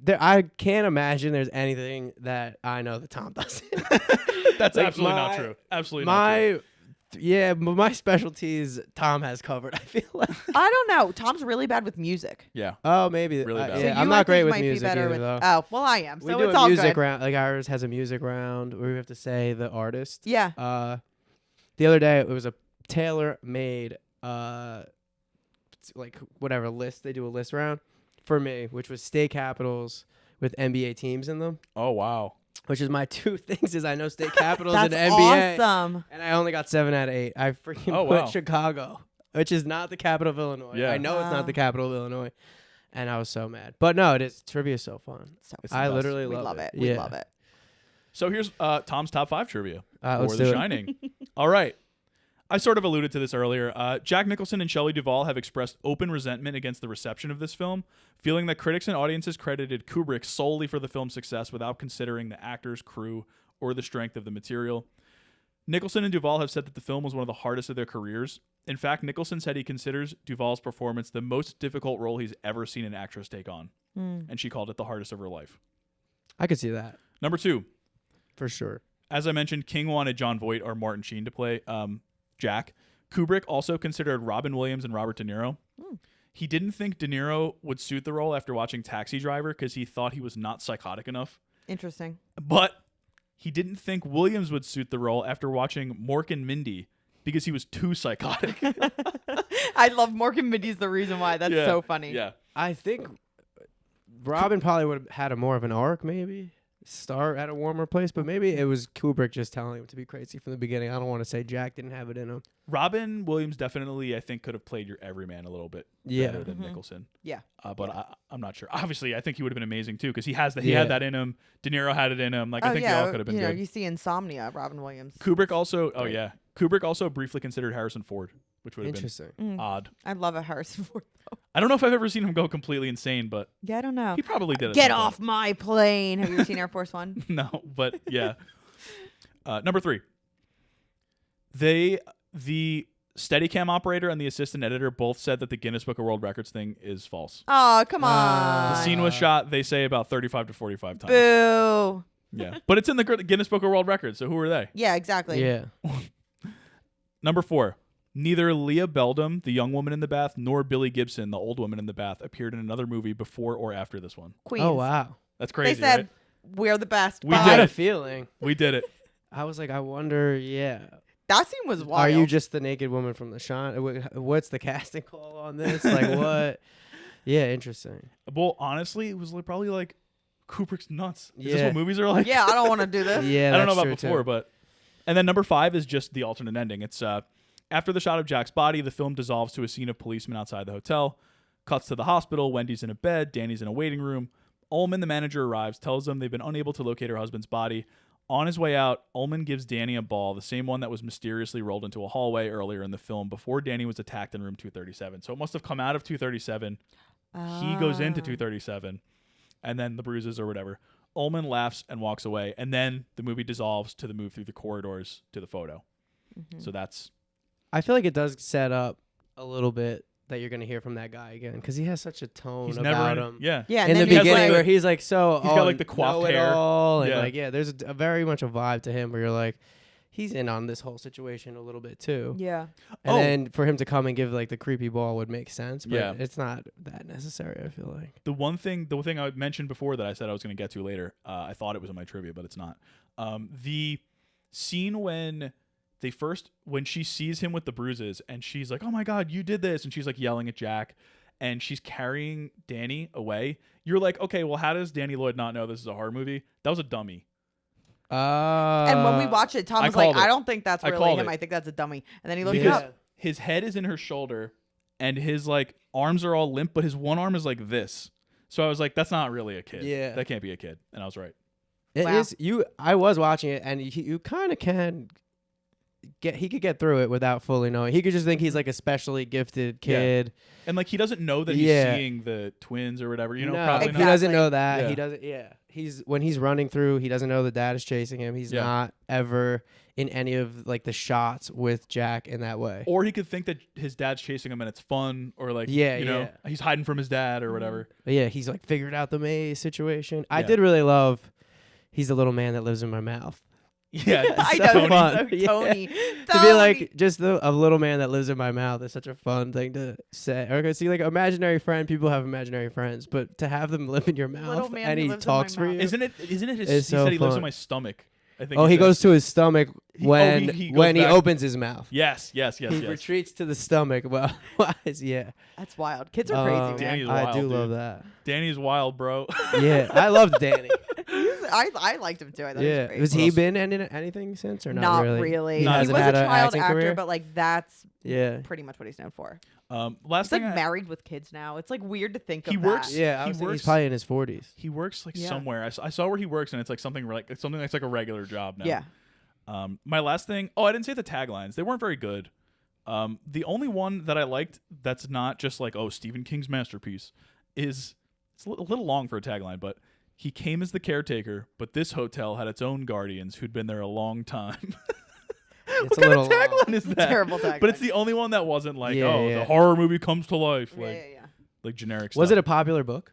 I can't imagine there's anything that I know that Tom doesn't. That's Like, absolutely not my- true. Absolutely not true. Yeah, but my specialties Tom has covered. I feel like. I don't know. Tom's really bad with music. Yeah. Oh, maybe. Really bad. So Yeah, you, I'm I not great think, with might be music better either, with- though. Oh, well, I am. We So do it's a all music good. round. Like ours has a music round where we have to say the artist. Yeah. The other day it was a tailor-made like whatever list. They do a list round for me, which was state capitals with NBA teams in them. Oh, wow. Which is my two things is I know state capitals That's and NBA. awesome. And I only got 7 out of 8. I freaking Oh, put wow. Chicago, which is not the capital of Illinois. Yeah. I know it's Wow. not the capital of Illinois. And I was so mad. But no, it is. Trivia is so fun. So It's the I best. literally we love, love it. it. We Yeah. love it. So here's Tom's top 5 trivia Let's for do The it. Shining. All right. I sort of alluded to this earlier. Jack Nicholson and Shelley Duvall have expressed open resentment against the reception of this film, feeling that critics and audiences credited Kubrick solely for the film's success without considering the actors, crew, or the strength of the material. Nicholson and Duvall have said that the film was one of the hardest of their careers. In fact, Nicholson said he considers Duvall's performance the most difficult role he's ever seen an actress take on, and she called it the hardest of her life. I could see that Number 2. for sure. As I mentioned, King wanted Jon Voight or Martin Sheen to play Jack. Kubrick also considered Robin Williams and Robert De Niro. He didn't think De Niro would suit the role after watching Taxi Driver because he thought he was not psychotic enough. Interesting. But he didn't think Williams would suit the role after watching Mork and Mindy because he was too psychotic. I love Mork and Mindy's the reason why. That's Yeah. so funny. Yeah. I think Robin probably would have had a more of an arc, maybe start at a warmer place, but maybe it was Kubrick just telling him to be crazy from the beginning. I don't want to say Jack didn't have it in him. Robin Williams definitely, I think, could have played your everyman a little bit better than Nicholson. Yeah. But I'm not sure. Obviously, I think he would have been amazing too because he had Yeah. that in him. De Niro had it in him. Like Oh, I think yeah. they all could have been you know, good. you see Insomnia, Robin Williams. Kubrick also. Oh Great. yeah. Kubrick also briefly considered Harrison Ford, which would have been Interesting. odd. I love a Harrison Ford. I don't know if I've ever seen him go completely insane, but Yeah, I don't know. he probably did. At Get some off my plane. Have you ever seen Air Force One? point. No, but yeah. Number 3. The Steadicam operator and the assistant editor both said that the Guinness Book of World Records thing is false. Oh, come The on. scene was shot, they say, about 35 to 45 times. Boo. Yeah, but it's in the Guinness Book of World Records. So who are they? Yeah, exactly. Yeah. Number 4. Neither Leah Beldam, the young woman in the bath, nor Billy Gibson, the old woman in the bath, appeared in another movie before or after this one. Queens. Oh wow. That's They crazy, said right? we're the best. We I Bye. had did a it. feeling. We did it. I was like, I wonder. Yeah. That scene was wild. Are you just the naked woman from the shot? What's the casting call on this? Like what? Yeah, interesting. Well, honestly, it was probably like Kubrick's nuts. Is this Yeah. what movies are like? Yeah, I don't want to do this. Yeah, I don't know that's about true, before, too. but and then number 5 is just the alternate ending. It's after the shot of Jack's body, the film dissolves to a scene of policemen outside the hotel. Cuts to the hospital. Wendy's in a bed. Danny's in a waiting room. Ullman, the manager, arrives, tells them they've been unable to locate her husband's body. On his way out, Ullman gives Danny a ball, the same one that was mysteriously rolled into a hallway earlier in the film before Danny was attacked in room 237. So it must have come out of 237. He goes into 237, and then the bruises or whatever. Ullman laughs and walks away, and then the movie dissolves to the move through the corridors to the photo. So that's I feel like it does set up a little bit that you're gonna hear from that guy again because he has such a tone he's about never him. Yeah. Yeah, and In the then he's beginning, like, where he's like so, He's got, like, the coiffed hair. know-it-all, and Yeah. like there's a very much a vibe to him where you're like, he's in on this whole situation a little bit too. Yeah. And then for him to come and give like the creepy ball would make sense, but Yeah. it's not that necessary, I feel like. The thing I mentioned before that I said I was going to get to later, I thought it was in my trivia, but it's not. The scene when she sees him with the bruises and she's like, "Oh my God, you did this," and she's like yelling at Jack, and she's carrying Danny away. You're like, okay, well, how does Danny Lloyd not know this is a horror movie? That was a dummy. And when we watch it, Tom I was like, called it. I don't think that's I really called him. it. I think that's a dummy. And then he looked it Because up. his head is in her shoulder and his like arms are all limp, but his one arm is like this. So I was like, that's not really a kid. Yeah. That can't be a kid. And I was right. It Wow. is you. I was watching it, and you kind of can get. He could get through it without fully knowing. He could just think he's like a specially gifted Yeah. kid. And like he doesn't know that he's Yeah. seeing the twins or whatever. You know, No, probably he not. doesn't Exactly. know that. Yeah. He doesn't. Yeah, when he's running through, he doesn't know the dad is chasing him. He's Yeah. not ever in any of like the shots with Jack in that way. Or he could think that his dad's chasing him and it's fun, or like, Yeah, you know, yeah. he's hiding from his dad or whatever. But yeah, he's like figured out the maze situation. I Yeah. did really love. He's the little man that lives in my mouth. Yeah, I so know. Tony. fun. So Yeah. Tony. To be like just a little man that lives in my mouth is such a fun thing to say. Or see, like imaginary friend, people have imaginary friends, but to have them live in your mouth man and who he lives in my talks for mouth. you. Isn't it his? It's He so said he lives in fun. my stomach. I think. Oh, he said. goes to his stomach when he goes when he back. opens his mouth. Yes. He Yes. retreats to the stomach. Well, yeah. That's wild. Kids are crazy, man. Danny's I wild, do dude. love that. Danny's wild, bro. Yeah, I loved Danny. I liked him too. I thought he was Yeah, great. was What he else? been in anything since or not, Not really? really. He He hasn't was a had an child acting actor, career? but like that's Yeah. pretty much what he's known for. Last He's like thing married with kids now. It's like weird to think He of works- that. Yeah, I He was thinking he's works- probably in his 40s. he works like Yeah. somewhere. I saw where he works, and it's like something that's like a regular job now. Yeah. My last thing. Oh, I didn't say the taglines. They weren't very good. The only one that I liked that's not just like, oh, Stephen King's masterpiece is it's a little long for a tagline, but he came as the caretaker, but this hotel had its own guardians who'd been there a long time. It's What a kind of little long. tagline is that? Terrible tagline. But it's the only one that wasn't like, Yeah, oh, yeah. the horror movie comes to life, Yeah, like yeah. like generic stuff. Was it a popular book?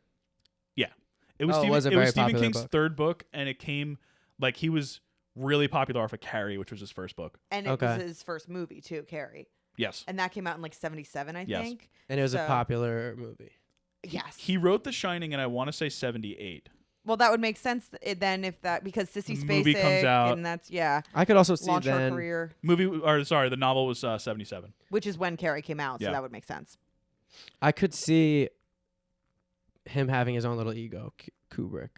It was Oh, it Stephen, was a it very was Stephen popular King's book. third book, and it came like he was really popular off of Carrie, which was his first book. And it Okay. was his first movie too, Carrie. Yes. And that came out in like 77, I Yes. think. And it was a So- popular movie. Yes. He wrote The Shining, and I want to say 78. Well, that would make sense then if that because Sissy The movie Spacek comes out. and that's I could also see launched her then. career, The novel was 77. which is when Carrie came out, so Yeah. that would make sense. I could see him having his own little ego, Kubrick,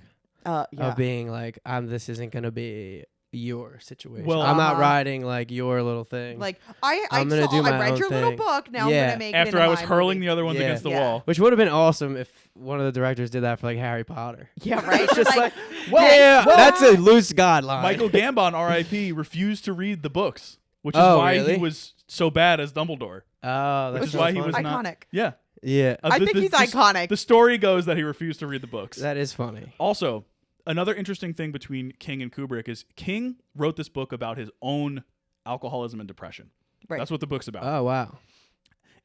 Yeah. of being like, this isn't gonna be your situation. Well- I'm not Uh-huh. writing like your little thing. Like I I'm gonna do my read own your little thing. book. Now Yeah. I'm gonna make it After into I was my hurling movie. the other ones Yeah. against the Yeah. wall. which would have been awesome if one of the directors did that for like Harry Potter. Yeah, right. Just like, yeah, well, that's a loose guideline. Michael Gambon, R.I.P., refused to read the books, which is Oh, why really? he was so bad as Dumbledore. Oh, that's Which is so why he funny. was not. iconic. Yeah. Yeah, I think he's iconic. The story goes that he refused to read the books. that is funny. Also, another interesting thing between King and Kubrick is King wrote this book about his own alcoholism and depression. Right. That's what the book's about. Oh wow.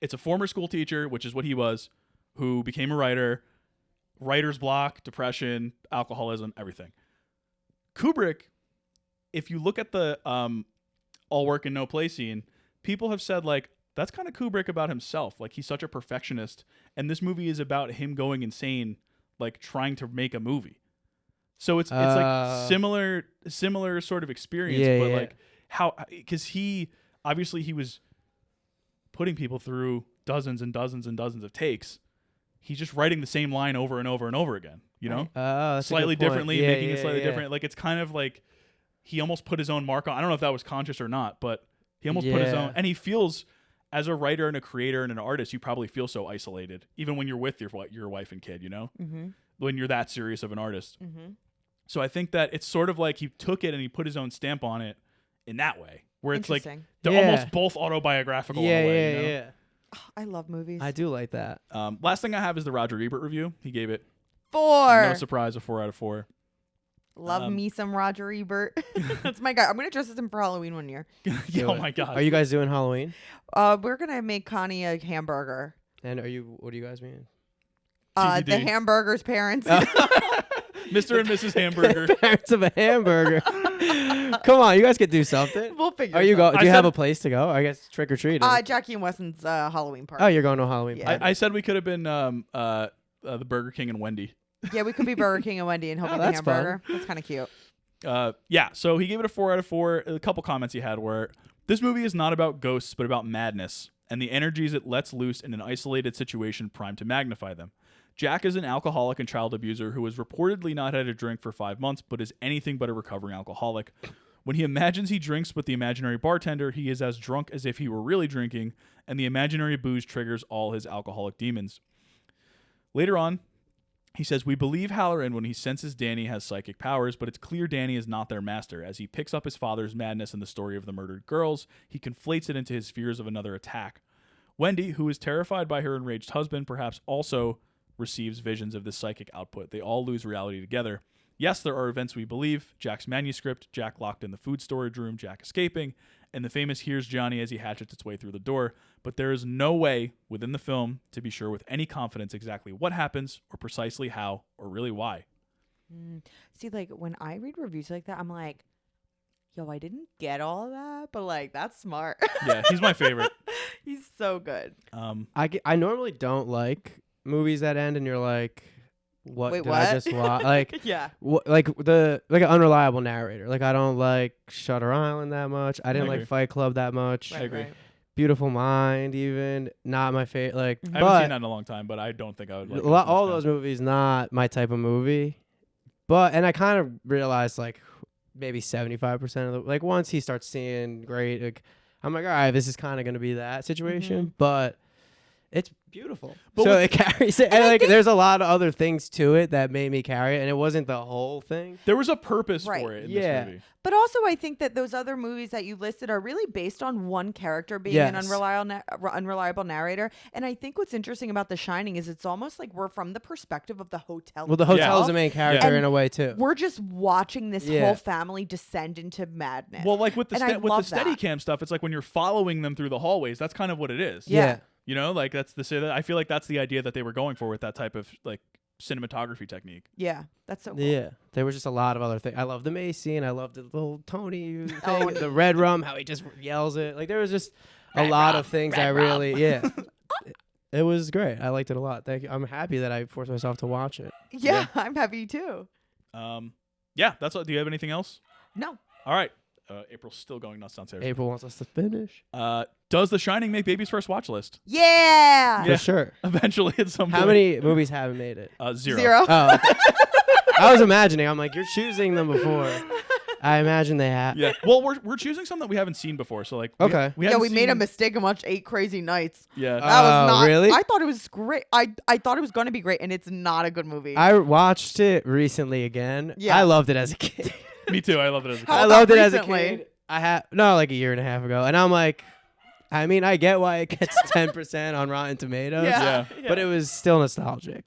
It's a former school teacher, which is what he was, who became a writer, writer's block, depression, alcoholism, everything. Kubrick, if you look at the all work and no play scene, people have said like, that's kind of Kubrick about himself. Like he's such a perfectionist, and this movie is about him going insane, like trying to make a movie. So it's like similar sort of experience, Yeah, but yeah. like how, because he was putting people through dozens and dozens and dozens of takes. He's just writing the same line over and over and over again, you know, Oh, that's a slightly good point. differently, Yeah, making it yeah, slightly yeah. different. Like it's kind of like he almost put his own mark on. I don't know if that was conscious or not, but he almost put his Yeah. own. And he feels, as a writer and a creator and an artist, you probably feel so isolated, even when you're with your wife and kid. You know, Mm-hmm. when you're that serious of an artist. Mm-hmm. So I think that it's sort of like he took it and he put his own stamp on it in that way, where it's like Interesting. they're Yeah. almost both autobiographical Yeah, in a way. yeah, you know? yeah. I love movies. I do like that. Last thing I have is the Roger Ebert review. He gave it, 4. no surprise, a 4 out of 4. Love me some Roger Ebert. That's my guy. I'm gonna dress as him for Halloween one year. Yeah, Do oh it. my god. Are you guys doing Halloween? We're gonna make Connie a hamburger. And what do you guys mean? The TBD. hamburger's parents. Mr. and Mrs. Hamburger? Parents of a hamburger. Come on, you guys could do something. We'll figure. Are you something. go? Do you have a place to go? I guess trick or treating. Jackie and Weston's Halloween party. Oh, you're going to a Halloween Yeah. party. I said we could have been the Burger King and Wendy. Yeah, we could be Burger King and Wendy and Hope the that's fun. Hamburger. That's kind of cute. Yeah, so he gave it a 4 out of 4. A couple comments he had were, this movie is not about ghosts, but about madness, and the energies it lets loose in an isolated situation primed to magnify them. Jack is an alcoholic and child abuser who has reportedly not had a drink for 5 months, but is anything but a recovering alcoholic. When he imagines he drinks with the imaginary bartender, he is as drunk as if he were really drinking, and the imaginary booze triggers all his alcoholic demons. Later on, he says, we believe Halloran when he senses Danny has psychic powers, but it's clear Danny is not their master. As he picks up his father's madness in the story of the murdered girls, he conflates it into his fears of another attack. Wendy, who is terrified by her enraged husband, perhaps also receives visions of this psychic output. They all lose reality together. Yes, there are events we believe. Jack's manuscript, Jack locked in the food storage room, Jack escaping, and the famous here's Johnny as he hatchets its way through the door. But there is no way within the film to be sure with any confidence exactly what happens or precisely how or really why. See, like when I read reviews like that, I'm like, yo, I didn't get all of that, but like that's smart. Yeah, he's my favorite. He's so good. I normally don't like movies that end and you're like, what Wait, did what? I just watch? Like, Yeah. like an unreliable narrator. Like I don't like Shutter Island that much. I didn't I like agree. Fight Club that much. I agree. Beautiful Mind, even not my favorite. Like, I haven't seen but that in a long time, but I don't think I would like all those movies not my type of movie. But and I kind of realized like maybe 75% of the like once he starts seeing great, like, I'm like, all right, this is kind of gonna be that situation, but it's beautiful. But so with- it carries it, and like there's a lot of other things to it that made me carry it, and it wasn't the whole thing. There was a purpose Right. for it in Yeah. this movie. But also, I think that those other movies that you listed are really based on one character being an Yes. unreliable narrator. And I think what's interesting about The Shining is it's almost like we're from the perspective of the hotel. Well, the hotel itself. is the main character Yeah. in a way too. We're just watching this Yeah. whole family descend into madness. Well, like with the And I love that. Steadicam stuff, it's like when you're following them through the hallways. That's kind of what it is. Yeah. You know, like I feel like that's the idea that they were going for with that type of like cinematography technique. Yeah, that's so cool. Yeah, there was just a lot of other things. I love the Mace scene. I love the little Tony thing, Oh, the red rum, how he just yells it. Like there was just a lot of things I really, it was great. I liked it a lot. Thank you. I'm happy that I forced myself to watch it. Yeah, I'm happy too. Yeah, that's all. Do you have anything else? No. All right. April's still going nuts downstairs. April wants us to finish. Does The Shining make baby's first watch list? Yeah. For sure. Eventually, at some How point. many movies haven't made it? Zero. Oh, okay. I was imagining. I'm like, you're choosing them before. I imagine they have. Yeah. Well, we're choosing some that we haven't seen before. So like, Okay. we Yeah, haven't we made a seen- mistake and watched 8 Crazy Nights. Yeah. That was not really? I thought it was great. I thought it was going to be great, and it's not a good movie. I watched it recently again. Yeah. I loved it as a kid. Me too. I love it as a kid. How I about loved it as a recently? kid. I had like a year and a half ago, and I'm like, I mean, I get why it gets 10% on Rotten Tomatoes, Yeah. but it was still nostalgic.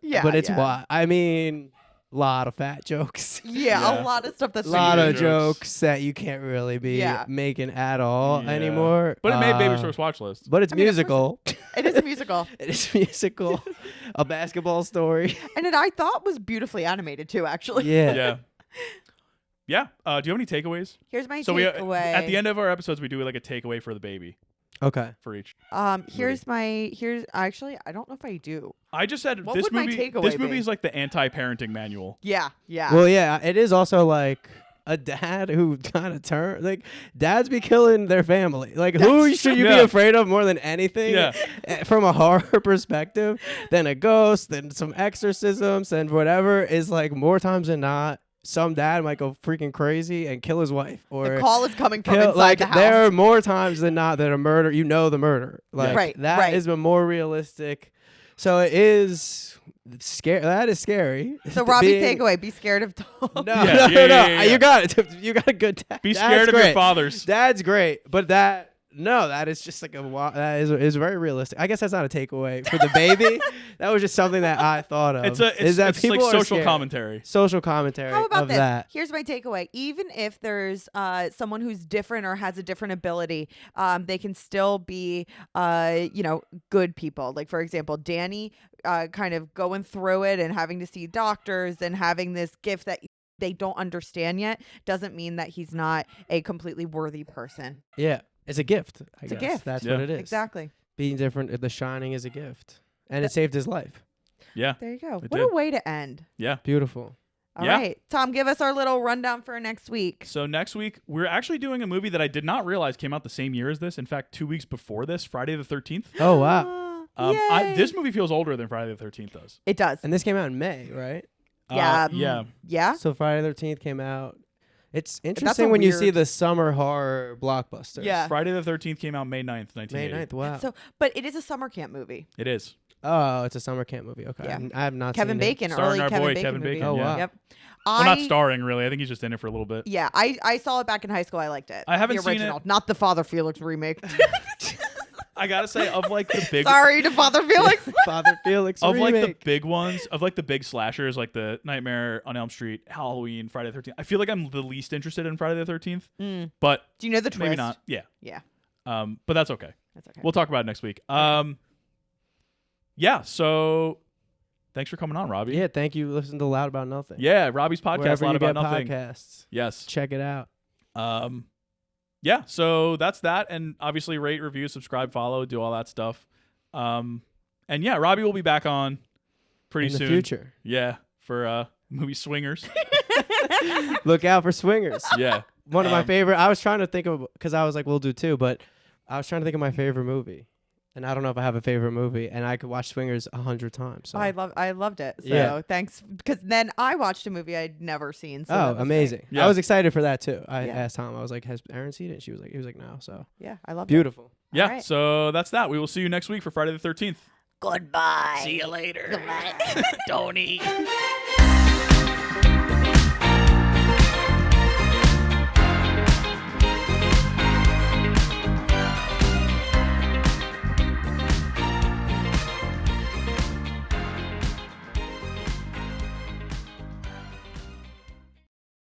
Yeah, but it's yeah. why. I mean, a lot of fat jokes. Yeah, Yeah. a lot of stuff that's A lot Singular of jokes. jokes that you can't really be Yeah. making at all Yeah. anymore. But it made baby's first watch list. But it's I mean, of course musical. It is a musical, It is musical. A basketball story. and it I thought was beautifully animated too. Actually, Yeah. Yeah. Yeah. Do you have any takeaways? Here's my So takeaway. at the end of our episodes, we do like a takeaway for the baby Okay. for each. here's actually I don't know if I do. I just said What this would my movie. takeaway This be? movie is like the anti-parenting manual. Yeah, yeah. Well, yeah, it is also like a dad who kind of turn like dads be killing their family. Like who That's should you true. be Yeah. afraid of more than anything? Yeah. From a horror perspective, than a ghost, than some exorcisms and whatever is like more times than not. Some dad might go freaking crazy and kill his wife, or the call is coming from kill, inside like the house. there are more times than not that a murder. You know the murder. Like Right, that right. is a more realistic. So it is scary. That is scary. So Robbie's Being- takeaway: be scared of dogs. No, Yeah, no, yeah, no, no. yeah. You got it. You got a good dad. Be Dad's scared of your great. fathers. Dad's great, but that is just like that is very realistic. I guess that's not a takeaway for the baby. That was just something that I thought of. It's is that it's people like are social scared. commentary. Social commentary How about of this? that. Here's my takeaway. Even if there's someone who's different or has a different ability, they can still be, good people. Like, for example, Danny kind of going through it and having to see doctors and having this gift that they don't understand yet doesn't mean that he's not a completely worthy person. Yeah, it's a gift. It's a gift. That's Yeah. what it is. Exactly. Being different, The Shining is a gift, and it saved his life. Yeah. There you go. It What did. a way to end. Yeah. Beautiful. All right, Yeah. Tom, give us our little rundown for next week. So next week, we're actually doing a movie that I did not realize came out the same year as this. In fact, 2 weeks before this, Friday the 13th. Oh wow! Yay. This movie feels older than Friday the 13th does. It does. And this came out in May, right? Yeah. Yeah. Yeah. So Friday the 13th came out. It's a interesting when you see weird- the summer horror blockbusters. Yeah. Friday the 13th came out May 9th, May 1980. 9th. Wow. So, but it is a summer camp movie. It is. Oh, it's a summer camp movie. Okay. Yeah. I have not Kevin seen Bacon, Starring early our Kevin boy, Bacon Kevin movie. Bacon, Oh, yeah. wow. Yep. Well, not starring, really. I think he's just in it for a little bit. Yeah, I saw it back in high school. I liked it. I haven't the seen original, it. not the Father Felix remake. I gotta say, of like the big, Sorry to Father Felix. it. Father Felix of like the remake. big ones, of like the big slashers, like the Nightmare on Elm Street, Halloween, Friday the 13th. I feel like I'm the least interested in Friday the 13th, but Do you know the twist? maybe not. Yeah. Yeah, But that's okay. that's okay. We'll talk about it next week. Yeah. So, thanks for coming on, Robbie. Yeah, thank you. Listen to Loud About Nothing. Yeah, Robbie's podcast, Wherever a lot you about get nothing. podcasts, Yes. check it out. Yeah. So that's that, and obviously rate, review, subscribe, follow, do all that stuff. And yeah, Robbie will be back on pretty In the soon. future, Yeah, for movie Swingers. look out for Swingers. Yeah. One of my favorite. I was trying to think of, because I was like, we'll do two, but I was trying to think of my favorite movie, and I don't know if I have a favorite movie, and I could watch Swingers 100 times. So. I loved it. So Yeah. thanks, because then I watched a movie I'd never seen. So that Oh, was amazing! great. Yeah. I was excited for that too. I Yeah. asked Tom. I was like, "Has Erin seen it?" He was like, "No." So Yeah, I loved it. beautiful. Yeah. All right. So that's that. We will see you next week for Friday the 13th. Goodbye. See you later. Goodbye. Tony.